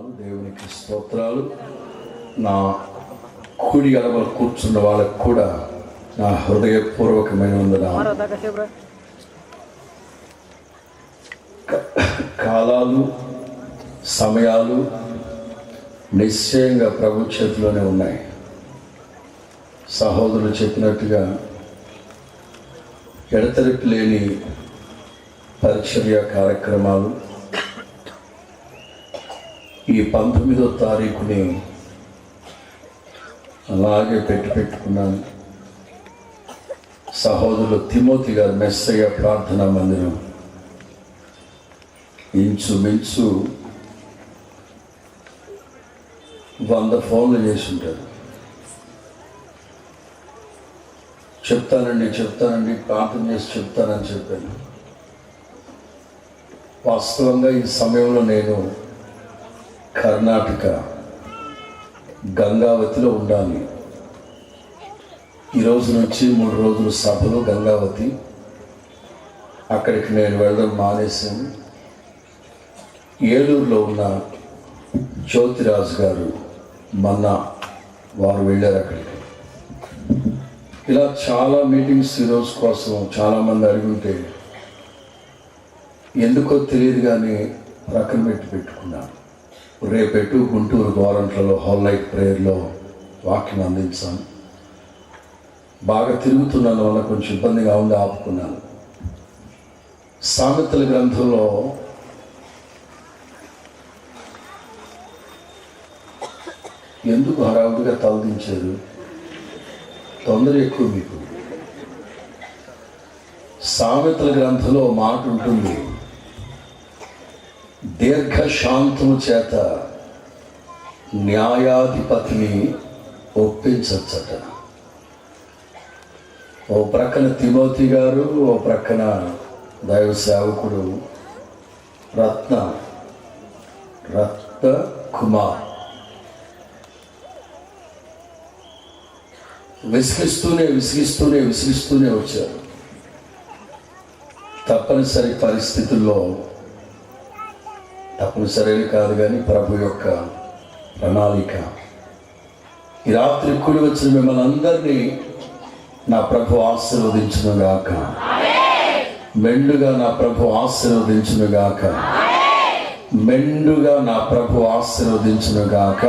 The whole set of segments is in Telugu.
వందనాలు, దేవునికి స్తోత్రాలు. నా కుడి ఎడమ కూర్చున్న వాళ్ళకు కూడా నా హృదయపూర్వకమైన వందనాలు. కాలాలు, సమయాలు నిశ్చయంగా ప్రభు చేతిలోనే ఉన్నాయి. సహోదరులు చెప్పినట్టుగా ఎడతెరిపి లేని పరిచర్య కార్యక్రమాలు ఈ 19వ తారీఖుని అలాగే పెట్టుకున్నాను. సహోదరులు తిమోతి గారు మెస్సయ్య ప్రార్థనా మందిరం ఇంచుమించు 100 ఫోన్లు చేసి ఉంటారు. చెప్తానండి ప్రార్థన చేసి చెప్తానని చెప్పాను. వాస్తవంగా ఈ సమయంలో నేను కర్ణాటక గంగావతిలో ఉండాలి. ఈరోజు నుంచి 3 రోజులు సభలు గంగావతి. అక్కడికి నేను వెళ్ళడం మానేశాను. ఏలూరులో ఉన్న జ్యోతిరాజు గారు మొన్న వారు వెళ్ళారు అక్కడికి. ఇలా చాలా మీటింగ్స్ ఈరోజు కోసం చాలామంది అడుగుంటే ఎందుకో తెలియదు కానీ ప్రక్కన పెట్టుకున్నాను. రేపెట్టు గుంటూరు గోరంట్లలో హోల్ నైట్ ప్రేయర్లో వాక్యం అందించాను. బాగా తిరుగుతున్నాను వల్ల కొంచెం ఇబ్బందిగా ఉంది, ఆపుకున్నాను. సామెతల గ్రంథంలో ఎందుకు హడావుడిగా తలదించారు? తొందర ఎక్కువ మీకు. సామెతల గ్రంథంలో మాట ఉంటుంది, దీర్ఘశాంతము చేత న్యాయాధిపతిని ఒప్పించచ్చట. ఓ ప్రక్కన తిమోతి గారు, ఓ ప్రక్కన దైవ సేవకుడు రత్న కుమార్ విసిగిస్తూనే వచ్చారు. తప్పనిసరి పరిస్థితుల్లో, తప్పనిసరి కాదు కానీ ప్రభు యొక్క ప్రణాళిక. ఈ రాత్రి కూడి వచ్చిన మిమ్మల్ని అందరినీ నా ప్రభు ఆశీర్వదించునుగాక. మెండుగా నా ప్రభు ఆశీర్వదించునుగాక. మెండుగా నా ప్రభు ఆశీర్వదించునుగాక.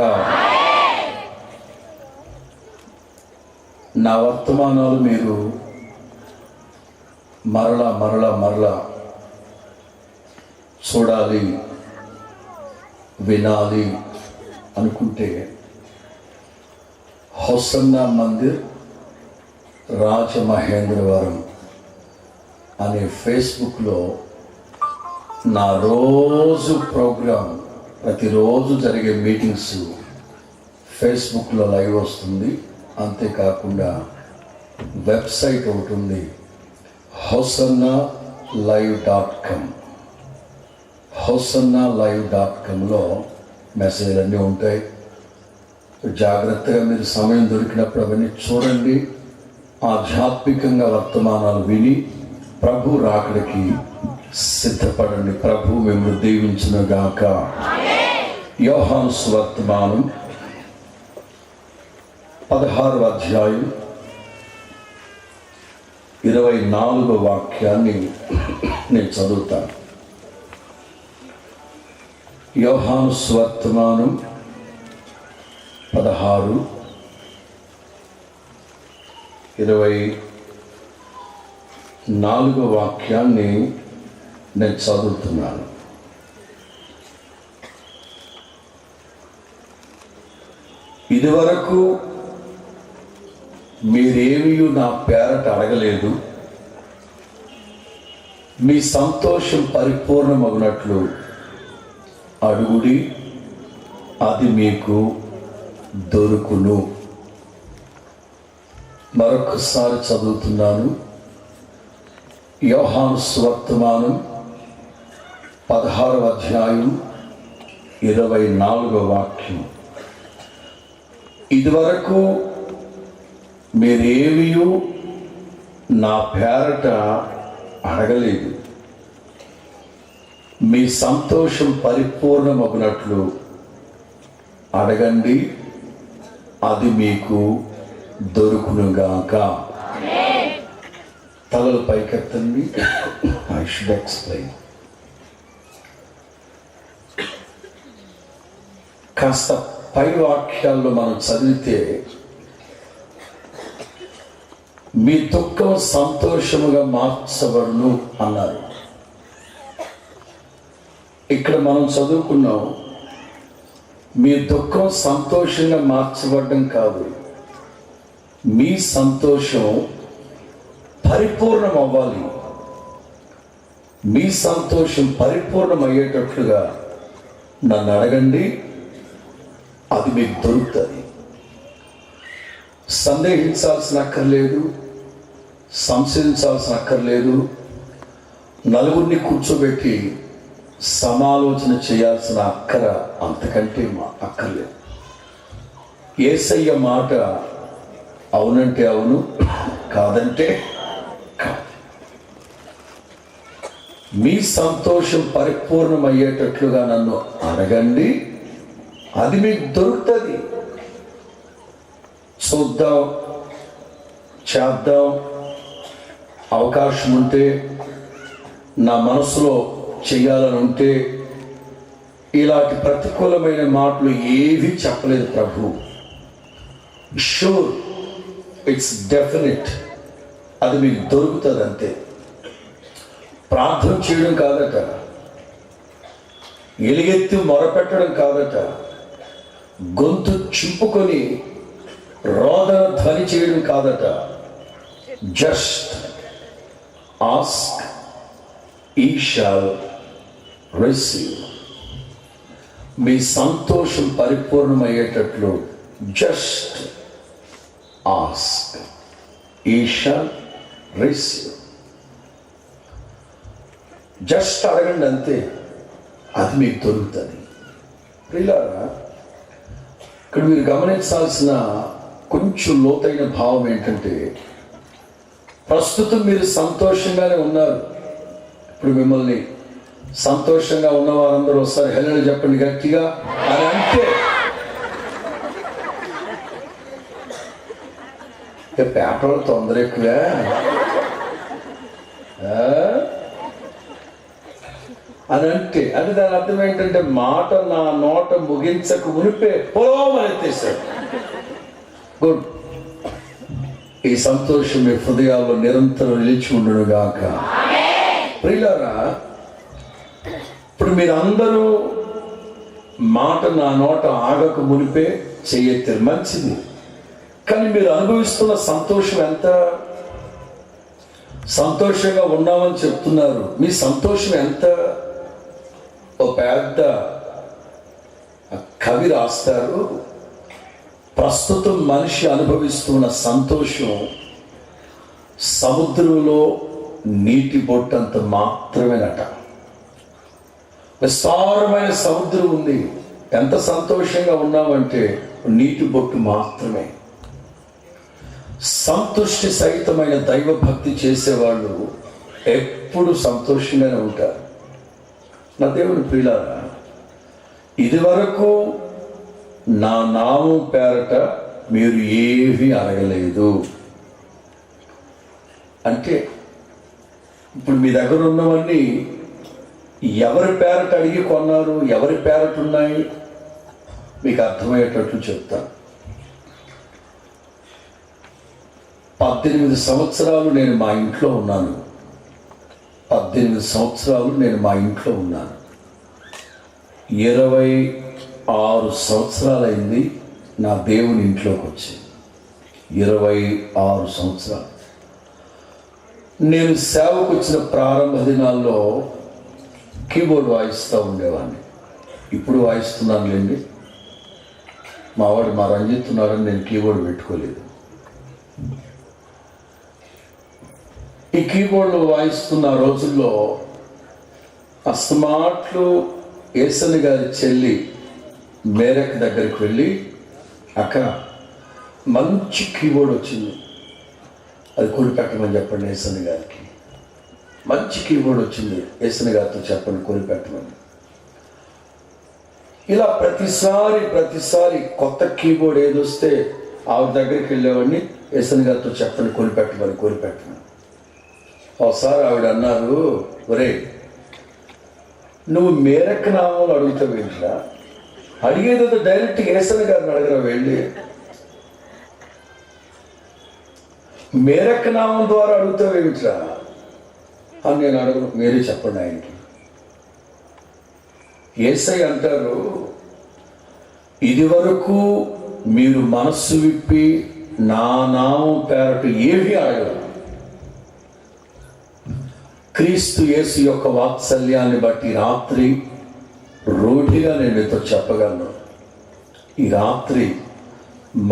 నా వర్తమానాలు మీరు మరలా చూడాలి, వినాలి అనుకుంటే హోసన్నా మందిర్ రాజమహేంద్రవరం అనే ఫేస్బుక్లో నా రోజు ప్రోగ్రాం, ప్రతిరోజు జరిగే మీటింగ్స్ ఫేస్బుక్లో లైవ్ వస్తుంది. అంతేకాకుండా వెబ్సైట్ ఒకటి ఉంది, hosannalive.com. hosannalive.comలో మెసేజ్లు అన్నీ ఉంటాయి. జాగ్రత్తగా మీరు సమయం దొరికినప్పుడు అవన్నీ చూడండి. ఆధ్యాత్మికంగా వర్తమానాలు విని ప్రభు రాకడికి సిద్ధపడండి. ప్రభు మిమ్మల్ని దీవించునుగాక. యోహాను సువర్తమానం 16వ అధ్యాయం 24వ వాక్యాన్ని నేను చదువుతాను. యోహాను సువర్తమానం 16:24వ వాక్యాన్ని నేను చదువుతున్నాను. ఇదివరకు మీరేమీ నా పేరట అడగలేదు, మీ సంతోషం పరిపూర్ణమగునట్లు అడుగుడి, అది మీకు దొరుకును. మరొకసారి చదువుతున్నాను. యోహాను సువర్తమానం 16వ అధ్యాయం 24వ వాక్యం. ఇదివరకు మీరేమీ నా పేరట అడగలేదు, మీ సంతోషం పరిపూర్ణమగునట్లు అడగండి, అది మీకు దొరుకునుగాక. తలలు పైకెత్తండి. I should explain. కాస్త పై వాక్యాల్లో మనం చదివితే, మీ దుఃఖం సంతోషముగా మార్చబడును అన్నారు. ఇక్కడ మనం చదువుకున్నాం, మీ దుఃఖం సంతోషంగా మార్చబడడం కాదు, మీ సంతోషం పరిపూర్ణం అవ్వాలి. మీ సంతోషం పరిపూర్ణం అయ్యేటట్లుగా నన్ను అడగండి, అది మీకు దొరుకుతుంది. సందేహించాల్సిన అక్కర్లేదు, సంశయించాల్సిన అక్కర్లేదు, నలుగురిని కూర్చోబెట్టి సమాలోచన చేయాల్సిన అక్కర అంతకంటే అక్కర్లేదు. యేసయ్య మాట అవునంటే అవును, కాదంటే కాదు. మీ సంతోషం పరిపూర్ణమయ్యేటట్లుగా నన్ను అడగండి, అది మీకు దొరుకుతుంది. చూద్దాం, చేద్దాం, అవకాశం ఉంటే, నా మనసులో చేయాలని ఉంటే, ఇలాంటి ప్రతికూలమైన మాటలు ఏవి చెప్పలేదు ప్రభు. షూర్, ఇట్స్ డెఫినెట్, అది మీకు దొరుకుతుంది అంతే. ప్రార్థన చేయడం కాదట, ఎలుగెత్తి మొరపెట్టడం కాదట, గొంతు చింపుకొని రోదన ధ్వని చేయడం కాదట. జస్ట్ ఆస్క్, ఈ షాల్ రిసీవ్. మీ సంతోషం పరిపూర్ణమయ్యేటట్లు జస్ట్ ఆస్క్, ఈ షాల్ రిసీవ్. జస్ట్ అడగండి అంతే, అది మీకు దొరుకుతుంది. ప్రియులారా, ఇక్కడ మీరు గమనించాల్సిన కొంచెం లోతైన భావం ఏంటంటే, ప్రస్తుతం మీరు సంతోషంగానే ఉన్నారు. ఇప్పుడు మిమ్మల్ని సంతోషంగా ఉన్న వారందరూ ఒకసారి హల్లెలూయా చెప్పండి గట్టిగా అని అంటే, పేపర్లో తొందర ఎక్కువే అని అంటే దాని అర్థం ఏంటంటే, మాట నా నోట ముగించక మునిపే పొలమని ఎత్తేసాడు. గుడ్. ఈ సంతోషం మీ హృదయాల్లో నిరంతరం నిలిచి ఉండును గాక. ప్రియులారా, ఇప్పుడు మీరు అందరూ మాట నా నోట ఆగక మునిపే చెయ్యెత్తారు, మంచిది. కానీ మీరు అనుభవిస్తున్న సంతోషం ఎంత? సంతోషంగా ఉన్నామని చెప్తున్నారు, మీ సంతోషం ఎంత? ఓ పెద్ద కవి రాస్తారు, ప్రస్తుతం మనిషి అనుభవిస్తున్న సంతోషం సముద్రంలో నీటి బొట్టంత మాత్రమేనట. విస్తారమైన సముద్రం ఉంది, ఎంత సంతోషంగా ఉన్నామంటే నీటి బొట్టు మాత్రమే. సంతుష్టి సహితమైన దైవభక్తి చేసేవాళ్ళు ఎప్పుడు సంతోషంగానే ఉంటారు. నా దేవుని ప్రియులారా, ఇది వరకు నా నామం పేరట మీరు ఏమీ అడగలేదు అంటే, ఇప్పుడు మీ దగ్గర ఉన్నవన్నీ ఎవరి పేరట అడిగి కొన్నారు, ఎవరి పేరట ఉన్నాయి, మీకు అర్థమయ్యేటట్లు చెప్తాను. 18 సంవత్సరాలు నేను మా ఇంట్లో ఉన్నాను. 18 సంవత్సరాలు నేను మా ఇంట్లో ఉన్నాను. 26 సంవత్సరాలైంది నా దేవుని ఇంట్లోకి వచ్చి. 26 సంవత్సరాలు. నేను సేవకు వచ్చిన ప్రారంభ దినాల్లో కీబోర్డ్ వాయిస్తూ ఉండేవాడిని. ఇప్పుడు వాయిస్తున్నాను లేండి. మా రంజిత్ ఉన్నారని నేను కీబోర్డ్ పెట్టుకోలేదు. ఈ కీబోర్డ్లో వాయిస్తున్న రోజుల్లో అస్తమాట్లు ఏసని గారి చెల్లి మేరక్ దగ్గరికి వెళ్ళి, అక్క మంచి కీబోర్డ్ వచ్చింది, అది కొనిపెట్టమని చెప్పండి ఏసని గారికి. మంచి కీబోర్డ్ వచ్చింది, ఏసని గారితో చెప్పండి కొనిపెట్టమని. ఇలా ప్రతిసారి కొత్త కీబోర్డ్ ఏదొస్తే ఆవిడ దగ్గరికి వెళ్ళేవాడిని, ఎస్ఎన్ గారితో చెప్పని కొనిపెట్టమని. ఒకసారి ఆవిడ అన్నారు, ఒరే నువ్వు మేరక్క నామంలో అడుగుతావు ఏంట్రా, అడిగేది డైరెక్ట్ ఎస్ఎన్ గారిని అడగరా వెళ్ళి, మేరక్క నామం ద్వారా అడుగుతావు ఏమిట్రా అని నేను అడగను, మీరే చెప్పండి ఆయనకి. యేసయ్య అంటారు, ఇది వరకు మీరు మనస్సు విప్పి నా నామం పేరట ఏమీ అడగరు. క్రీస్తు యేసు యొక్క వాత్సల్యాన్ని బట్టి రాత్రి రూఢిగా నేను మీతో చెప్పగలను, ఈ రాత్రి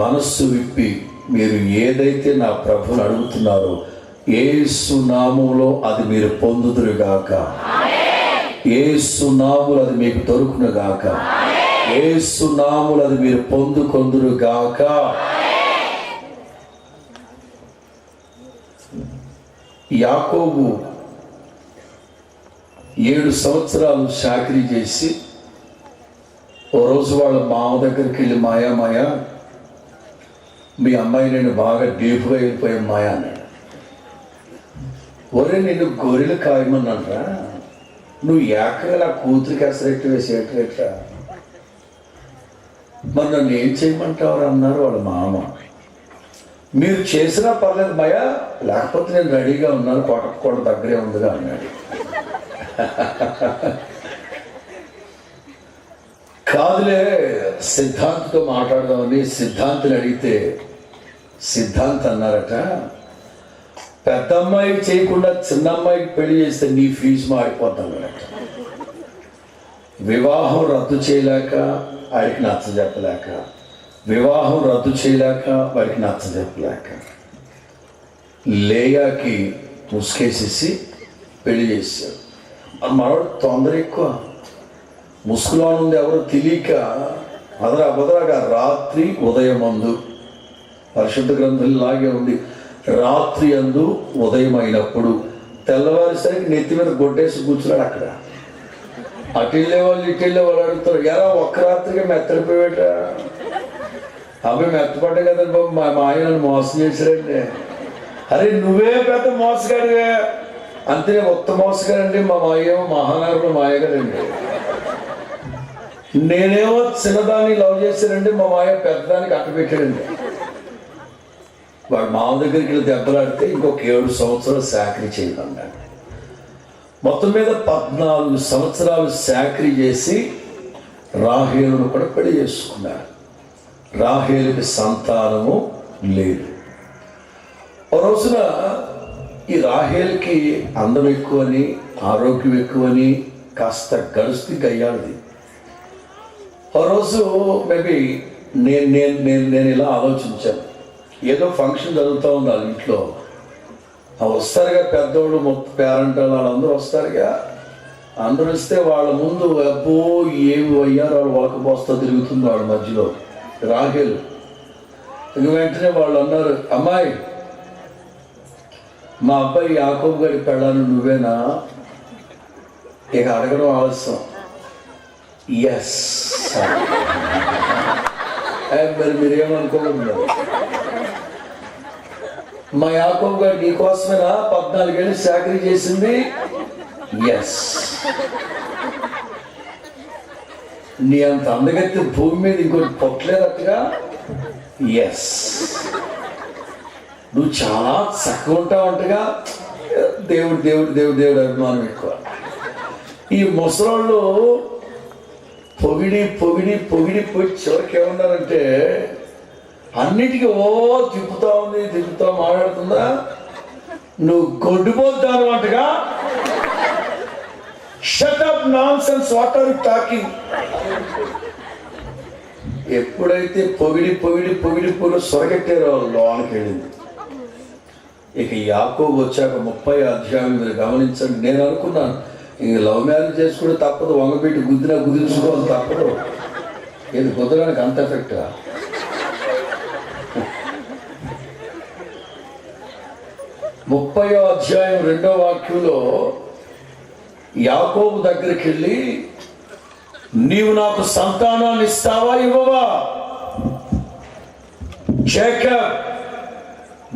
మనస్సు విప్పి మీరు ఏదైతే నా ప్రభువుని అడుగుతున్నారో యేసు నామములో అది మీరు పొందుదురుగాక, యేసు నామములో అది మీకు దొరుకునుగాక, యేసు నామములో అది మీరు పొందుకొందురుగాక. యాకోబు 7 సంవత్సరాలు చాకరీ చేసి ఓ రోజు వాళ్ళ మామ దగ్గరికి వెళ్ళి, మాయా మీ అమ్మాయి నేను బాగా డీప్గా వెళ్ళిపోయాం మాయా అన్నాడు. ఒరే నిన్ను గొర్రెలు కాయమన్నారా, నువ్వు ఏకంగా నా కూతురికి అసరెట్టు వేసేట్రా, మరి నన్ను ఏం చేయమంటావు అన్నారు వాళ్ళ మామ. మీరు చేసినా పర్లేదు మాయా, లేకపోతే నేను రెడీగా ఉన్నాను, కోట దగ్గరే ఉందిగా అన్నాడు. కాదులే సిద్ధాంతితో మాట్లాడదామని సిద్ధాంతిని అడిగితే సిద్ధాంతి అన్నారట, పెద్ద అమ్మాయికి చేయకుండా చిన్న అమ్మాయికి పెళ్లి చేస్తే నీ ఫీజు మాడిపోతానట. వివాహం రద్దు చేయలేక వాడికి నచ్చజెప్పలేక, వివాహం రద్దు చేయలేక వాడికి నచ్చజెప్పలేక లేయాకి ముసుకేసేసి పెళ్లి చేశారు. మనవాడు తొందర ఎక్కువ, ముసుగులో ఉంది ఎవరు తెలియక బదరాగా రాత్రి ఉదయమందు, పరిశుద్ధ గ్రంథంలాగే ఉంది, రాత్రి అందు ఉదయం అయినప్పుడు తెల్లవారిసరికి నెత్తి మీద గొడ్డేసి కూర్చున్నాడు. అక్కడ అటు వెళ్ళే వాళ్ళు ఇటు వెళ్ళే వాళ్ళు అడుగుతారు, ఎలా ఒక్క రాత్రిగా మెత్తడిపోయాడా, అబ్బాయి మెత్తపడ్డా కదా బాబు, మా ఆయన మోసం చేశారండి. అరే నువ్వే పెద్ద మోసగాడివే, అంతే కొత్త మోసగాడండి, మా మాయేమో మహానగరంలో మాయగాడండి, నేనేమో చిన్నదాన్ని లవ్ చేశానండి, మా మాయ పెద్దదానికి అట్టపెట్టాడండి. వాడు మామ దగ్గరికి వెళ్ళి దెబ్బలాడితే ఇంకొక 7 సంవత్సరాలు చాకరీ చేయమన్నాడు. మొత్తం మీద 14 సంవత్సరాలు చాకరీ చేసి రాహేలును కూడా పెళ్లి చేసుకున్నాడు. రాహేలుకి సంతానము లేదు. ఓ రోజున ఈ రాహేల్కి అందం ఎక్కువని, ఆరోగ్యం ఎక్కువని కాస్త గడుస్తూ గయ్యాడిది. ఓ రోజు మేబీ నేను ఇలా ఆలోచించాను, ఏదో ఫంక్షన్ జరుగుతూ ఉండాలి ఇంట్లో, వస్తారుగా పెద్దోళ్ళు మొత్తం పేరెంట్ వాళ్ళందరూ వస్తారుగా, అందరూ వస్తే వాళ్ళ ముందు అబ్బో ఏమి అయ్యారు వాళ్ళు వలకపోస్తా తిరుగుతుంది వాళ్ళ మధ్యలో రాహేలు. ఇంక వెంటనే వాళ్ళు అన్నారు, అమ్మాయి మా అబ్బాయి యాకోబు గారి పెళ్ళాను నువ్వేనా? ఇక అడగడం ఆలస్యం. ఎస్. మరి మీరేమనుకోకుండా, మా యాకోబు గారు నీకోసమేనా 14 ఏళ్ళు చాకరీ చేసింది? ఎస్. నీ అంత అందగత్తి భూమి మీద ఇంకోటి పొట్టలేదట్టుగా? ఎస్. నువ్వు చాలా చక్కగా ఉంటావంటగా? దేవుడు దేవుడు దేవుడు దేవుడు అభిమానం ఎక్కువ. ఈ ముసలోళ్ళు పొగిడి పొగిడి పొగిడి పోయి చివరికి ఏమన్నారంటే, అన్నిటికీ తిప్పుతా మాట్లాడుతుందా, నువ్వు గొడ్డుపోతాను అంటగా, shut up nonsense, what are you talking. ఎప్పుడైతే పొగిడి పొగిడి పొగిడి పొగిడి సొరగెట్టారో లోనికి వెళ్ళింది. ఇక యాకోబు వచ్చాక 30వ అధ్యాయం మీరు గమనించండి. నేను అనుకున్నాను ఇంక లవ్ మ్యారేజ్ చేసుకుంటే తప్పదు, వంగపెట్టి గుదించుకోవాలి తప్పదు. ఇది కుదరడానికి అంత ఎఫెక్టా? 30వ అధ్యాయం 2వ వాక్యంలో యాకోబు దగ్గరికి వెళ్ళి నీవు నాకు సంతానాన్ని ఇస్తావా ఇవ్వవా? జేకబ్,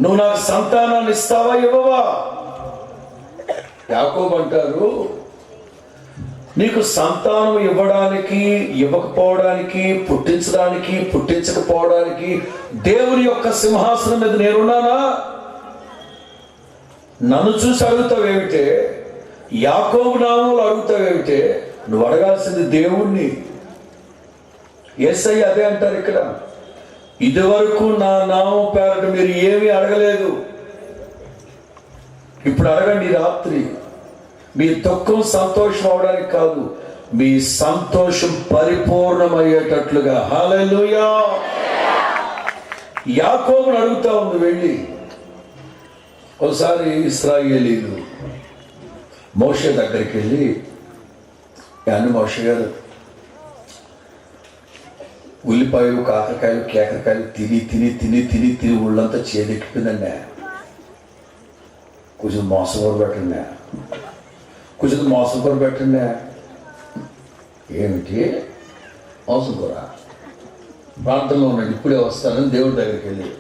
నువ్వు నాకు సంతానాన్ని ఇస్తావా ఇవ్వవా? యాకోబు అంటారు, నీకు సంతానం ఇవ్వడానికి, ఇవ్వకపోవడానికి, పుట్టించడానికి, పుట్టించకపోవడానికి దేవుని యొక్క సింహాసనం మీద నేనున్నానా? నన్ను చూసి అడుగుతావేమిటే? యాకోబు నామంలో అడుగుతావేమిటే? నువ్వు అడగాల్సింది దేవుణ్ణి. యేసయ్య అదే అంటారు ఇక్కడ, ఇదివరకు నా నామం పేరట మీరు ఏమీ అడగలేదు, ఇప్పుడు అడగండి. రాత్రి మీ దుఃఖం సంతోషం అవడానికి కాదు, మీ సంతోషం పరిపూర్ణమయ్యేటట్లుగా. హల్లెలూయా. యాకోబుని అడుగుతా ఉంది వెళ్ళి. ఒకసారి ఇశ్రాయేలీయులు మోషే దగ్గరికి వెళ్ళి, యాని మోషే గారు, ఉల్లిపాయలు, కాకరకాయలు, కేకరకాయలు తిని తిని తిని తిని తిని ఒళ్ళంతా చేదెక్కిపోయిందండి, కొంచెం మోసం కూడా పెట్టండి, కొంచెం మోసం కూర పెట్టండి. ఏమిటి మోసం కూర? ప్రాంతంలో ఉన్నాడు, ఇప్పుడే వస్తానని దేవుడి దగ్గరికి వెళ్ళి.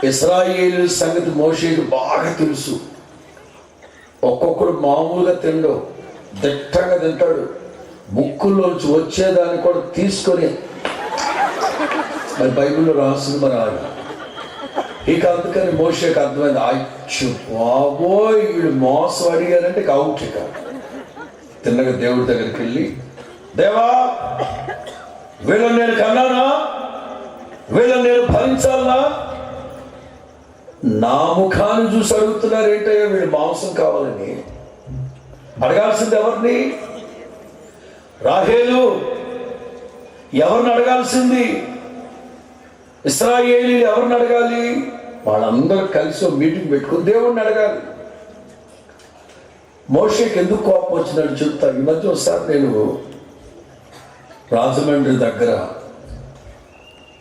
ఇశ్రాయేలు సంగతి మోషేకు బాగా తెలుసు. ఒక్కొక్కడు మామూలుగా తిండు, దిట్టంగా తింటాడు. ముక్కుల్లోంచి వచ్చేదాన్ని కూడా తీసుకొని, మరి బైబిల్లో రాసింది మరి ఆడ. ఇక అందుకని మోషేకి అర్థమైంది, అచ్చు బాబోయ్ వీళ్ళు మోసం అడిగారంటే అవుట్. ఇక తిన్నగా దేవుడి దగ్గరికి వెళ్ళి, దేవా వీళ్ళని నేను కన్నానా? వీళ్ళని నేను భరించాలనా? నా ముఖాన్ని చూసి అడుగుతున్నారు ఏంటయ్యా వీళ్ళు మాంసం కావాలని? అడగాల్సింది ఎవరిని? రాహేలు. ఎవరిని అడగాల్సింది? ఇశ్రాయేలీయులు ఎవరిని అడగాలి? వాళ్ళందరూ కలిసి మీటింగ్ పెట్టుకుని దేవుణ్ణి అడగాలి. మోషేకి ఎందుకు కోపం వచ్చినట్టు చెప్తా. ఈ మధ్య ఒకసారి నేను రాజమండ్రి దగ్గర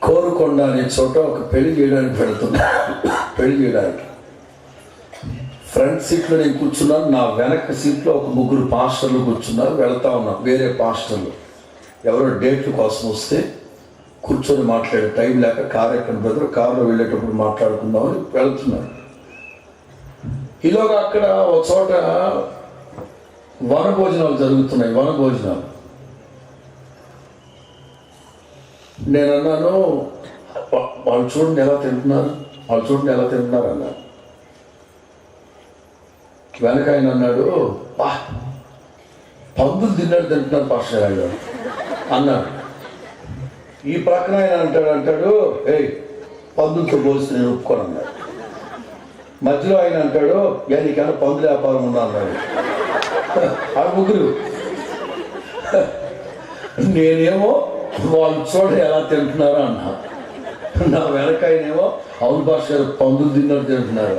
కోరుకొండ అనే చోట ఒక పెళ్లి చేయడానికి వెళుతున్నా. పెళ్లి చేయడానికి ఫ్రంట్ సీట్లో నేను కూర్చున్నాను, నా వెనక సీట్లో ఒక ముగ్గురు పాస్టర్లు కూర్చున్నారు. వెళ్తా ఉన్నాం, వేరే పాస్టర్లు ఎవరో డేట్ల కోసం వస్తే కూర్చొని మాట్లాడే టైం లేక కారు ఎక్కడ బ్రదర్, కారులో వెళ్ళేటప్పుడు మాట్లాడుకుందామని వెళ్తున్నారు. ఈలోగా అక్కడ ఒక చోట వనభోజనాలు జరుగుతున్నాయి. వనభోజనాలు నేను అన్నాను, వాళ్ళు చూడండి ఎలా తింటున్నారు, వాళ్ళు చూడండి ఎలా తింటున్నారు అన్నాను. వెనక ఆయన అన్నాడు, పందులు తింటున్నారు పాస్టర్ గారు అన్నాడు. ఈ ప్రక్కన ఆయన అంటాడు ఏయ్ పందులతో పోలిస్తే నేను ఒప్పుకోను అన్నాడు. మధ్యలో ఆయన అంటాడు, నీకన్నా పందుల వ్యాపారం ఉందా అన్నాడు. ఆ ముగ్గురు. నేనేమో వాళ్ళు చూడండి ఎలా తింటున్నారో అన్నా. నా వెనక ఆయనేమో అవును భాష గారు పందులు తిన్నట్టు తింటున్నారు.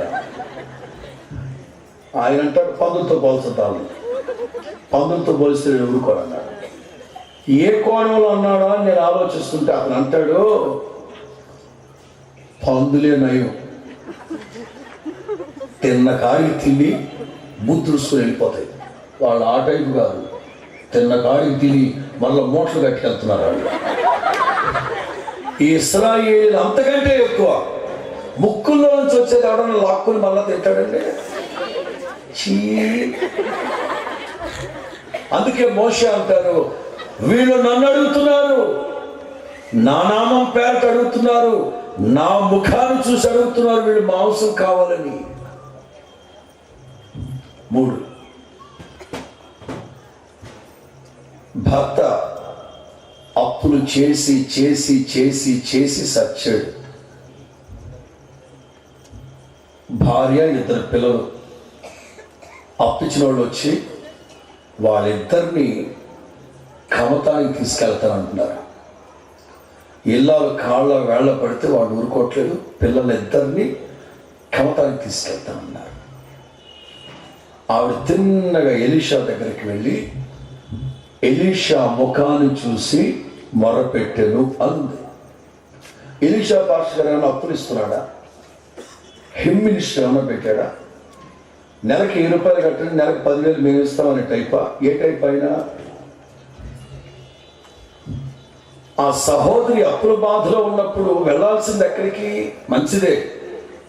ఆయన అంటాడు పందులతో పోల్చుతాను, పందులతో పోలిస్తే నేను ఊరుకోనన్నాడు. ఏ కోణంలో అన్నాడా అని నేను ఆలోచిస్తుంటే అతను అంటాడు, పందులే నయం, తిన్న కాడికి తిని బుద్ధులుసుకుని వెళ్ళిపోతాయి. వాళ్ళు ఆ టైపు కాదు, తిన్న కాడికి తిని మళ్ళీ మోట్లు కట్టుకెళ్తున్నారు వాళ్ళు. ఈ ఇశ్రాయేలీయులు అంతకంటే ఎక్కువ ముక్కుల్లో నుంచి వచ్చేది ఎవడన్నా లాక్కుని మళ్ళీ తింటాడండి. అందుకే మోషే అంటారు, వీళ్ళు నన్ను అడుగుతున్నారు, నా నామం పేరట అడుగుతున్నారు, నా ముఖాన్ని చూసి అడుగుతున్నారు, వీళ్ళు మాంసం కావాలని. 3 భర్త అప్పులు చేసి చేసి చేసి చేసి సచ్చాడు. భార్య 2 పిల్లలు. అప్పిచ్చిన వాళ్ళు వచ్చి వాళ్ళిద్దరిని కమతానికి తీసుకెళ్తానంటున్నారు. ఇల్లాలు కాళ్ళ వేళ్ళ పడితే వాడు ఊరుకోవట్లేదు. పిల్లలిద్దరిని కమతానికి తీసుకెళ్తానన్నారు. ఆవిడ తిన్నగా ఎలీషా దగ్గరికి వెళ్ళి ఎలీషా ముఖాన్ని చూసి మొరపెట్టెను అంది. ఎలీషా పాస్టర్ గారు ఏమైనా అప్పులు ఇస్తున్నాడా? హిమ్ మినిస్టర్ ఏమైనా పెట్టాడా? నెలకి 1000 రూపాయలు కట్టండి, నెలకు 10,000 మేము ఇస్తామనే టైపా? ఏ టైప్ అయినా ఆ సహోదరి అప్పుల బాధలో ఉన్నప్పుడు వెళ్ళాల్సింది ఎక్కడికి? మంచిదే,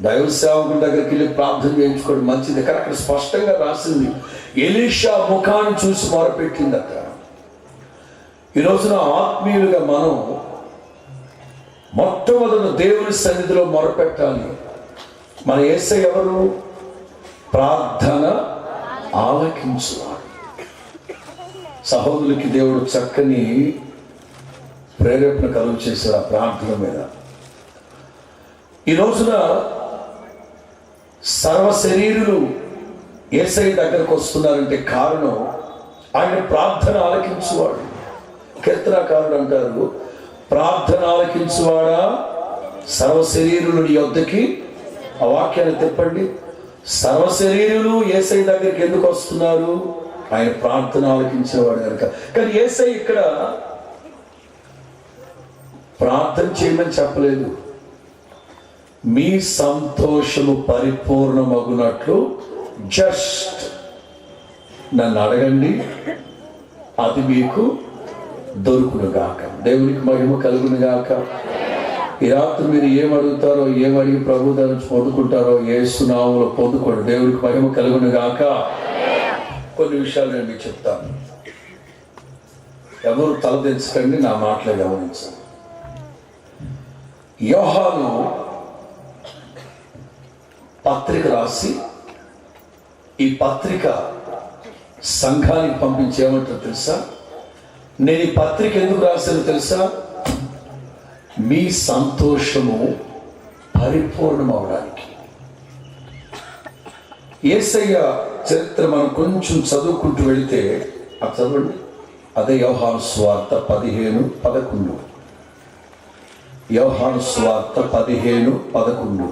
దైవ సేవకుల దగ్గరికి వెళ్ళి ప్రార్థన చేయించుకోవడం మంచిదే. కానీ అక్కడ స్పష్టంగా రాసింది ఎలీషా ముఖాన్ని చూసి మొరపెట్టిందట. ఈ రోజున ఆత్మీయులుగా మనం మొట్టమొదటి దేవుని సన్నిధిలో మొరపెట్టాలి. మన యేసయ్య ఎవరు? ప్రార్థన ఆలకించువాడు. సహోదరులకి దేవుడు చక్కని ప్రేరేపణ కలుగు చేశారు ఆ ప్రార్థన మీద. ఈ రోజున సర్వ శరీరులు యేసయ్య దగ్గరకు వస్తున్నారంటే కారణం ఆయన ప్రార్థన ఆలకించువాడు. కీర్తనాకారుడు అంటారు, ప్రార్థన ఆలకించువాడా సర్వ శరీరులు నీ యొద్దకి. ఆ వాక్యాన్ని తిప్పండి. సర్వ శరీరులు యేసయ్య దగ్గరికి ఎందుకు వస్తున్నారు? ఆయన ప్రార్థన ఆలకించేవాడు కనుక. కానీ యేసయ్య ఇక్కడ ప్రార్థన చేయమని చెప్పలేదు. మీ సంతోషము పరిపూర్ణమగునట్లు జస్ట్ నన్ను అడగండి, అది మీకు దొరుకునుగాక. దేవునికి మహిమ కలుగునుగాక. ఈ రాత్రి మీరు ఏం అడుగుతారో, ఏం అడిగి ప్రభు దగ్గర పొందుకుంటారో యేసు నామములో పొందుకోండి. దేవునికి మహిమ కలుగునుగాక. కొన్ని విషయాలు నేను మీకు చెప్తాను. ఎవరు తలదించకండి, నా మాటలు గమనించండి. యోహాను పత్రిక రాసి ఈ పత్రిక సంఘానికి పంపించేమంటారు తెలుసా? నేను ఈ పత్రిక ఎందుకు రాశాను తెలుసా? మీ సంతోషము పరిపూర్ణం అవడానికి. యేసయ్య చరిత్ర మనం కొంచెం చదువుకుంటూ వెళితే, అది చదవండి. అదే యోహాను సువార్త 15:11. యోహాను సువార్త 15:11.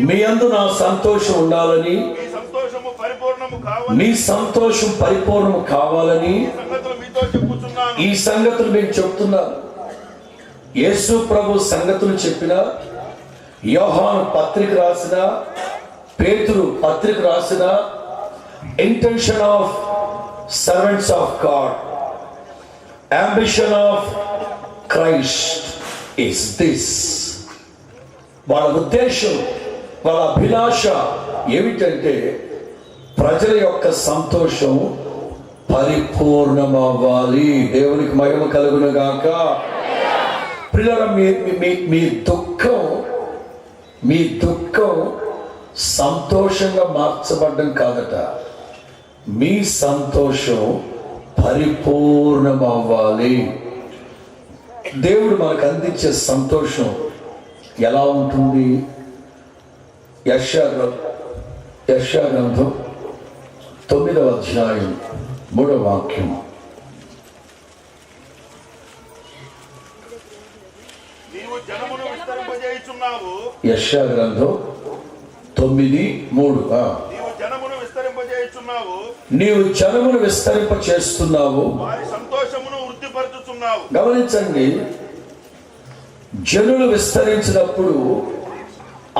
మీ యందు నా సంతోషం ఉండాలని, మీ సంతోషం పరిపూర్ణము కావాలని ఈ సంగతులు నేను చెప్తున్నాను. యేసు ప్రభు సంగతులు చెప్పిన, యోహాను పత్రిక రాసిన, పేతురు పత్రిక రాసిన, intention of servants of God, ambition of Christ is this. వాళ్ళ ఉద్దేశం, వాళ్ళ అభిలాష ఏమిటంటే ప్రజల యొక్క సంతోషం పరిపూర్ణమవ్వాలి. దేవునికి మహిమ కలుగునుగాక. పిల్లల మీ దుఃఖం సంతోషంగా మార్చబడ్డం కాదట. మీ సంతోషం పరిపూర్ణమవ్వాలి. దేవుడు మనకు అందించే సంతోషం ఎలా ఉంటుంది? యెషయా గ్రంథం 9వ అధ్యాయం 3వ వాక్యం. యెషయా గ్రంథం 9:3. నీవు జనమును విస్తరింప చేస్తున్నావు, గమనించండి. జనులు విస్తరించినప్పుడు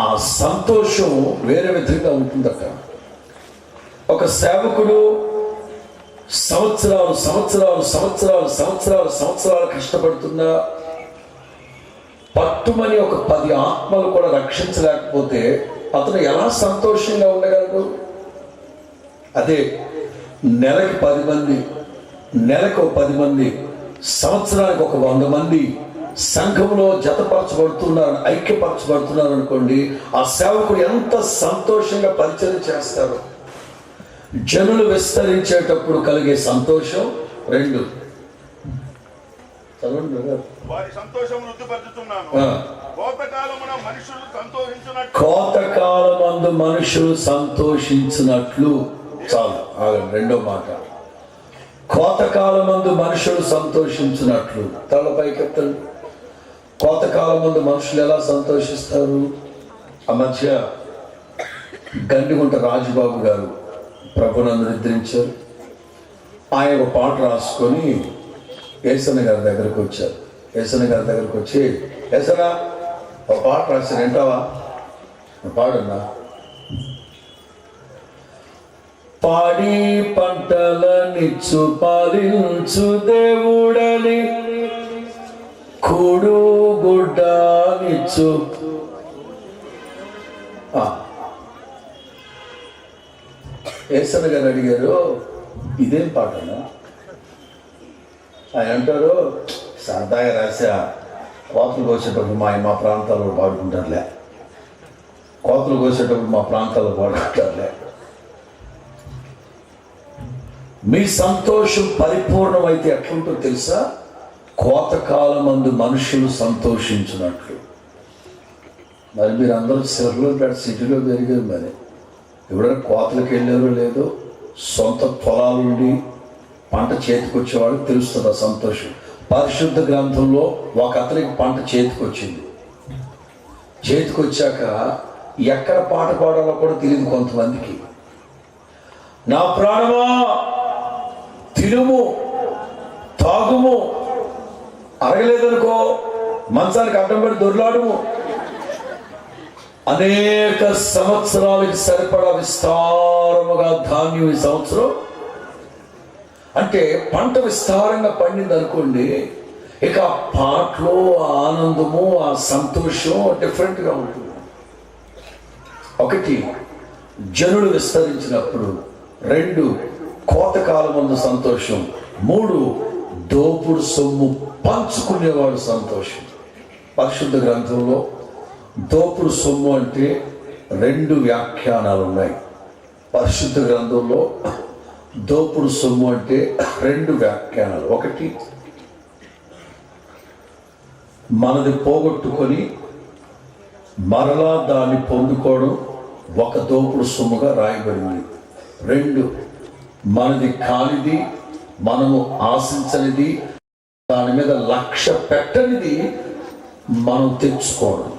ఆ సంతోషం వేరే విధంగా ఉంటుందట. ఒక సేవకుడు సంవత్సరాలు కష్టపడుతున్నా పట్టుమని ఒక 10 ఆత్మలు కూడా రక్షించలేకపోతే అతను ఎలా సంతోషంగా ఉండగలడు? అదే నెలకి 10 మంది, నెలకు 10 మంది, సంవత్సరానికి ఒక 100 మంది సంఘంలో జతపరచబడుతున్నారు, ఐక్యపరచబడుతున్నారు అనుకోండి. ఆ సేవకుడు ఎంత సంతోషంగా పరిచయం చేస్తారు. జనులు విస్తరించేటప్పుడు కలిగే సంతోషం 2. కోతకాలమందు మనుషులు సంతోషించినట్లు. చాలు, ఆగండి. 2వ మాట, కోతకాలమందు మనుషులు సంతోషించినట్లు. తలపైకెత్తండి. కోతకాలమందు మనుషులు ఎలా సంతోషిస్తారు? ఆ మధ్య గండిగుంట రాజుబాబు గారు ప్రభునందు నిద్రించారు. ఆయన ఒక పాట రాసుకొని యేసన్న గారి దగ్గరకు వచ్చారు. యేసన్న గారి దగ్గరకు వచ్చి, యేసన్న ఒక పాట రాశారు, వింటావా? పాడన్నా. పాడి పంటలనిచ్చు పాలించు దేవుడని, కూడు గుడ్డనిచ్చు. ఏసన్న గారు అడిగారు, ఇదేం పాటనా? ఆయన అంటారు, సరదాగా రాశా, కోతలు కోసేటప్పుడు మా ప్రాంతాల్లో పాడుకుంటారులే, కోతలు కోసేటప్పుడు మా ప్రాంతాల్లో పాడుకుంటారులే. మీ సంతోషం పరిపూర్ణమైతే ఎట్లుంటో తెలుసా? కోతకాలమందు మనుషులు సంతోషించినట్లు. మరి మీరు అందరూ సిర్లపేట సిటీలో పెరిగారు. మరి ఎవరైనా కోతలకు వెళ్ళారో లేదో, సొంత పొలాలుండి పంట చేతికొచ్చేవాడు తెలుస్తుంది ఆ సంతోషం. పరిశుద్ధ గ్రంథంలో ఒక అతనికి పంట చేతికొచ్చింది. చేతికొచ్చాక ఎక్కడ పాట పాడాలో కూడా తెలియదు కొంతమందికి. నా ప్రాణమా తినుము తాగుము, అరగలేదనుకో మంచానికి అడ్డం పడి దొర్లాడుము. అనేక సంవత్సరాలకి సరిపడా విస్తారముగా ధాన్యం ఈ సంవత్సరం. అంటే పంట విస్తారంగా పండింది అనుకోండి, ఇక ఆ పాటలో ఆనందము, ఆ సంతోషం డిఫరెంట్గా ఉంటుంది. ఒకటి, జనులు విస్తరించినప్పుడు. 2, కోతకాలమందు సంతోషం. 3, దోపుడు సొమ్ము పంచుకునేవాడు సంతోషం. పరిశుద్ధ గ్రంథంలో దోపుడు సొమ్ము అంటే 2 వ్యాఖ్యానాలు ఉన్నాయి. పరిశుద్ధ గ్రంథంలో దోపుడు సొమ్ము అంటే 2 వ్యాఖ్యానాలు. ఒకటి, మనది పోగొట్టుకొని మరలా దాన్ని పొందుకోవడం ఒక దోపుడు సొమ్ముగా రాయబడింది. 2, మనది కానిది, మనము ఆశించనిది, దాని మీద లక్ష్య పెట్టనిది మనం తెచ్చుకోవడం.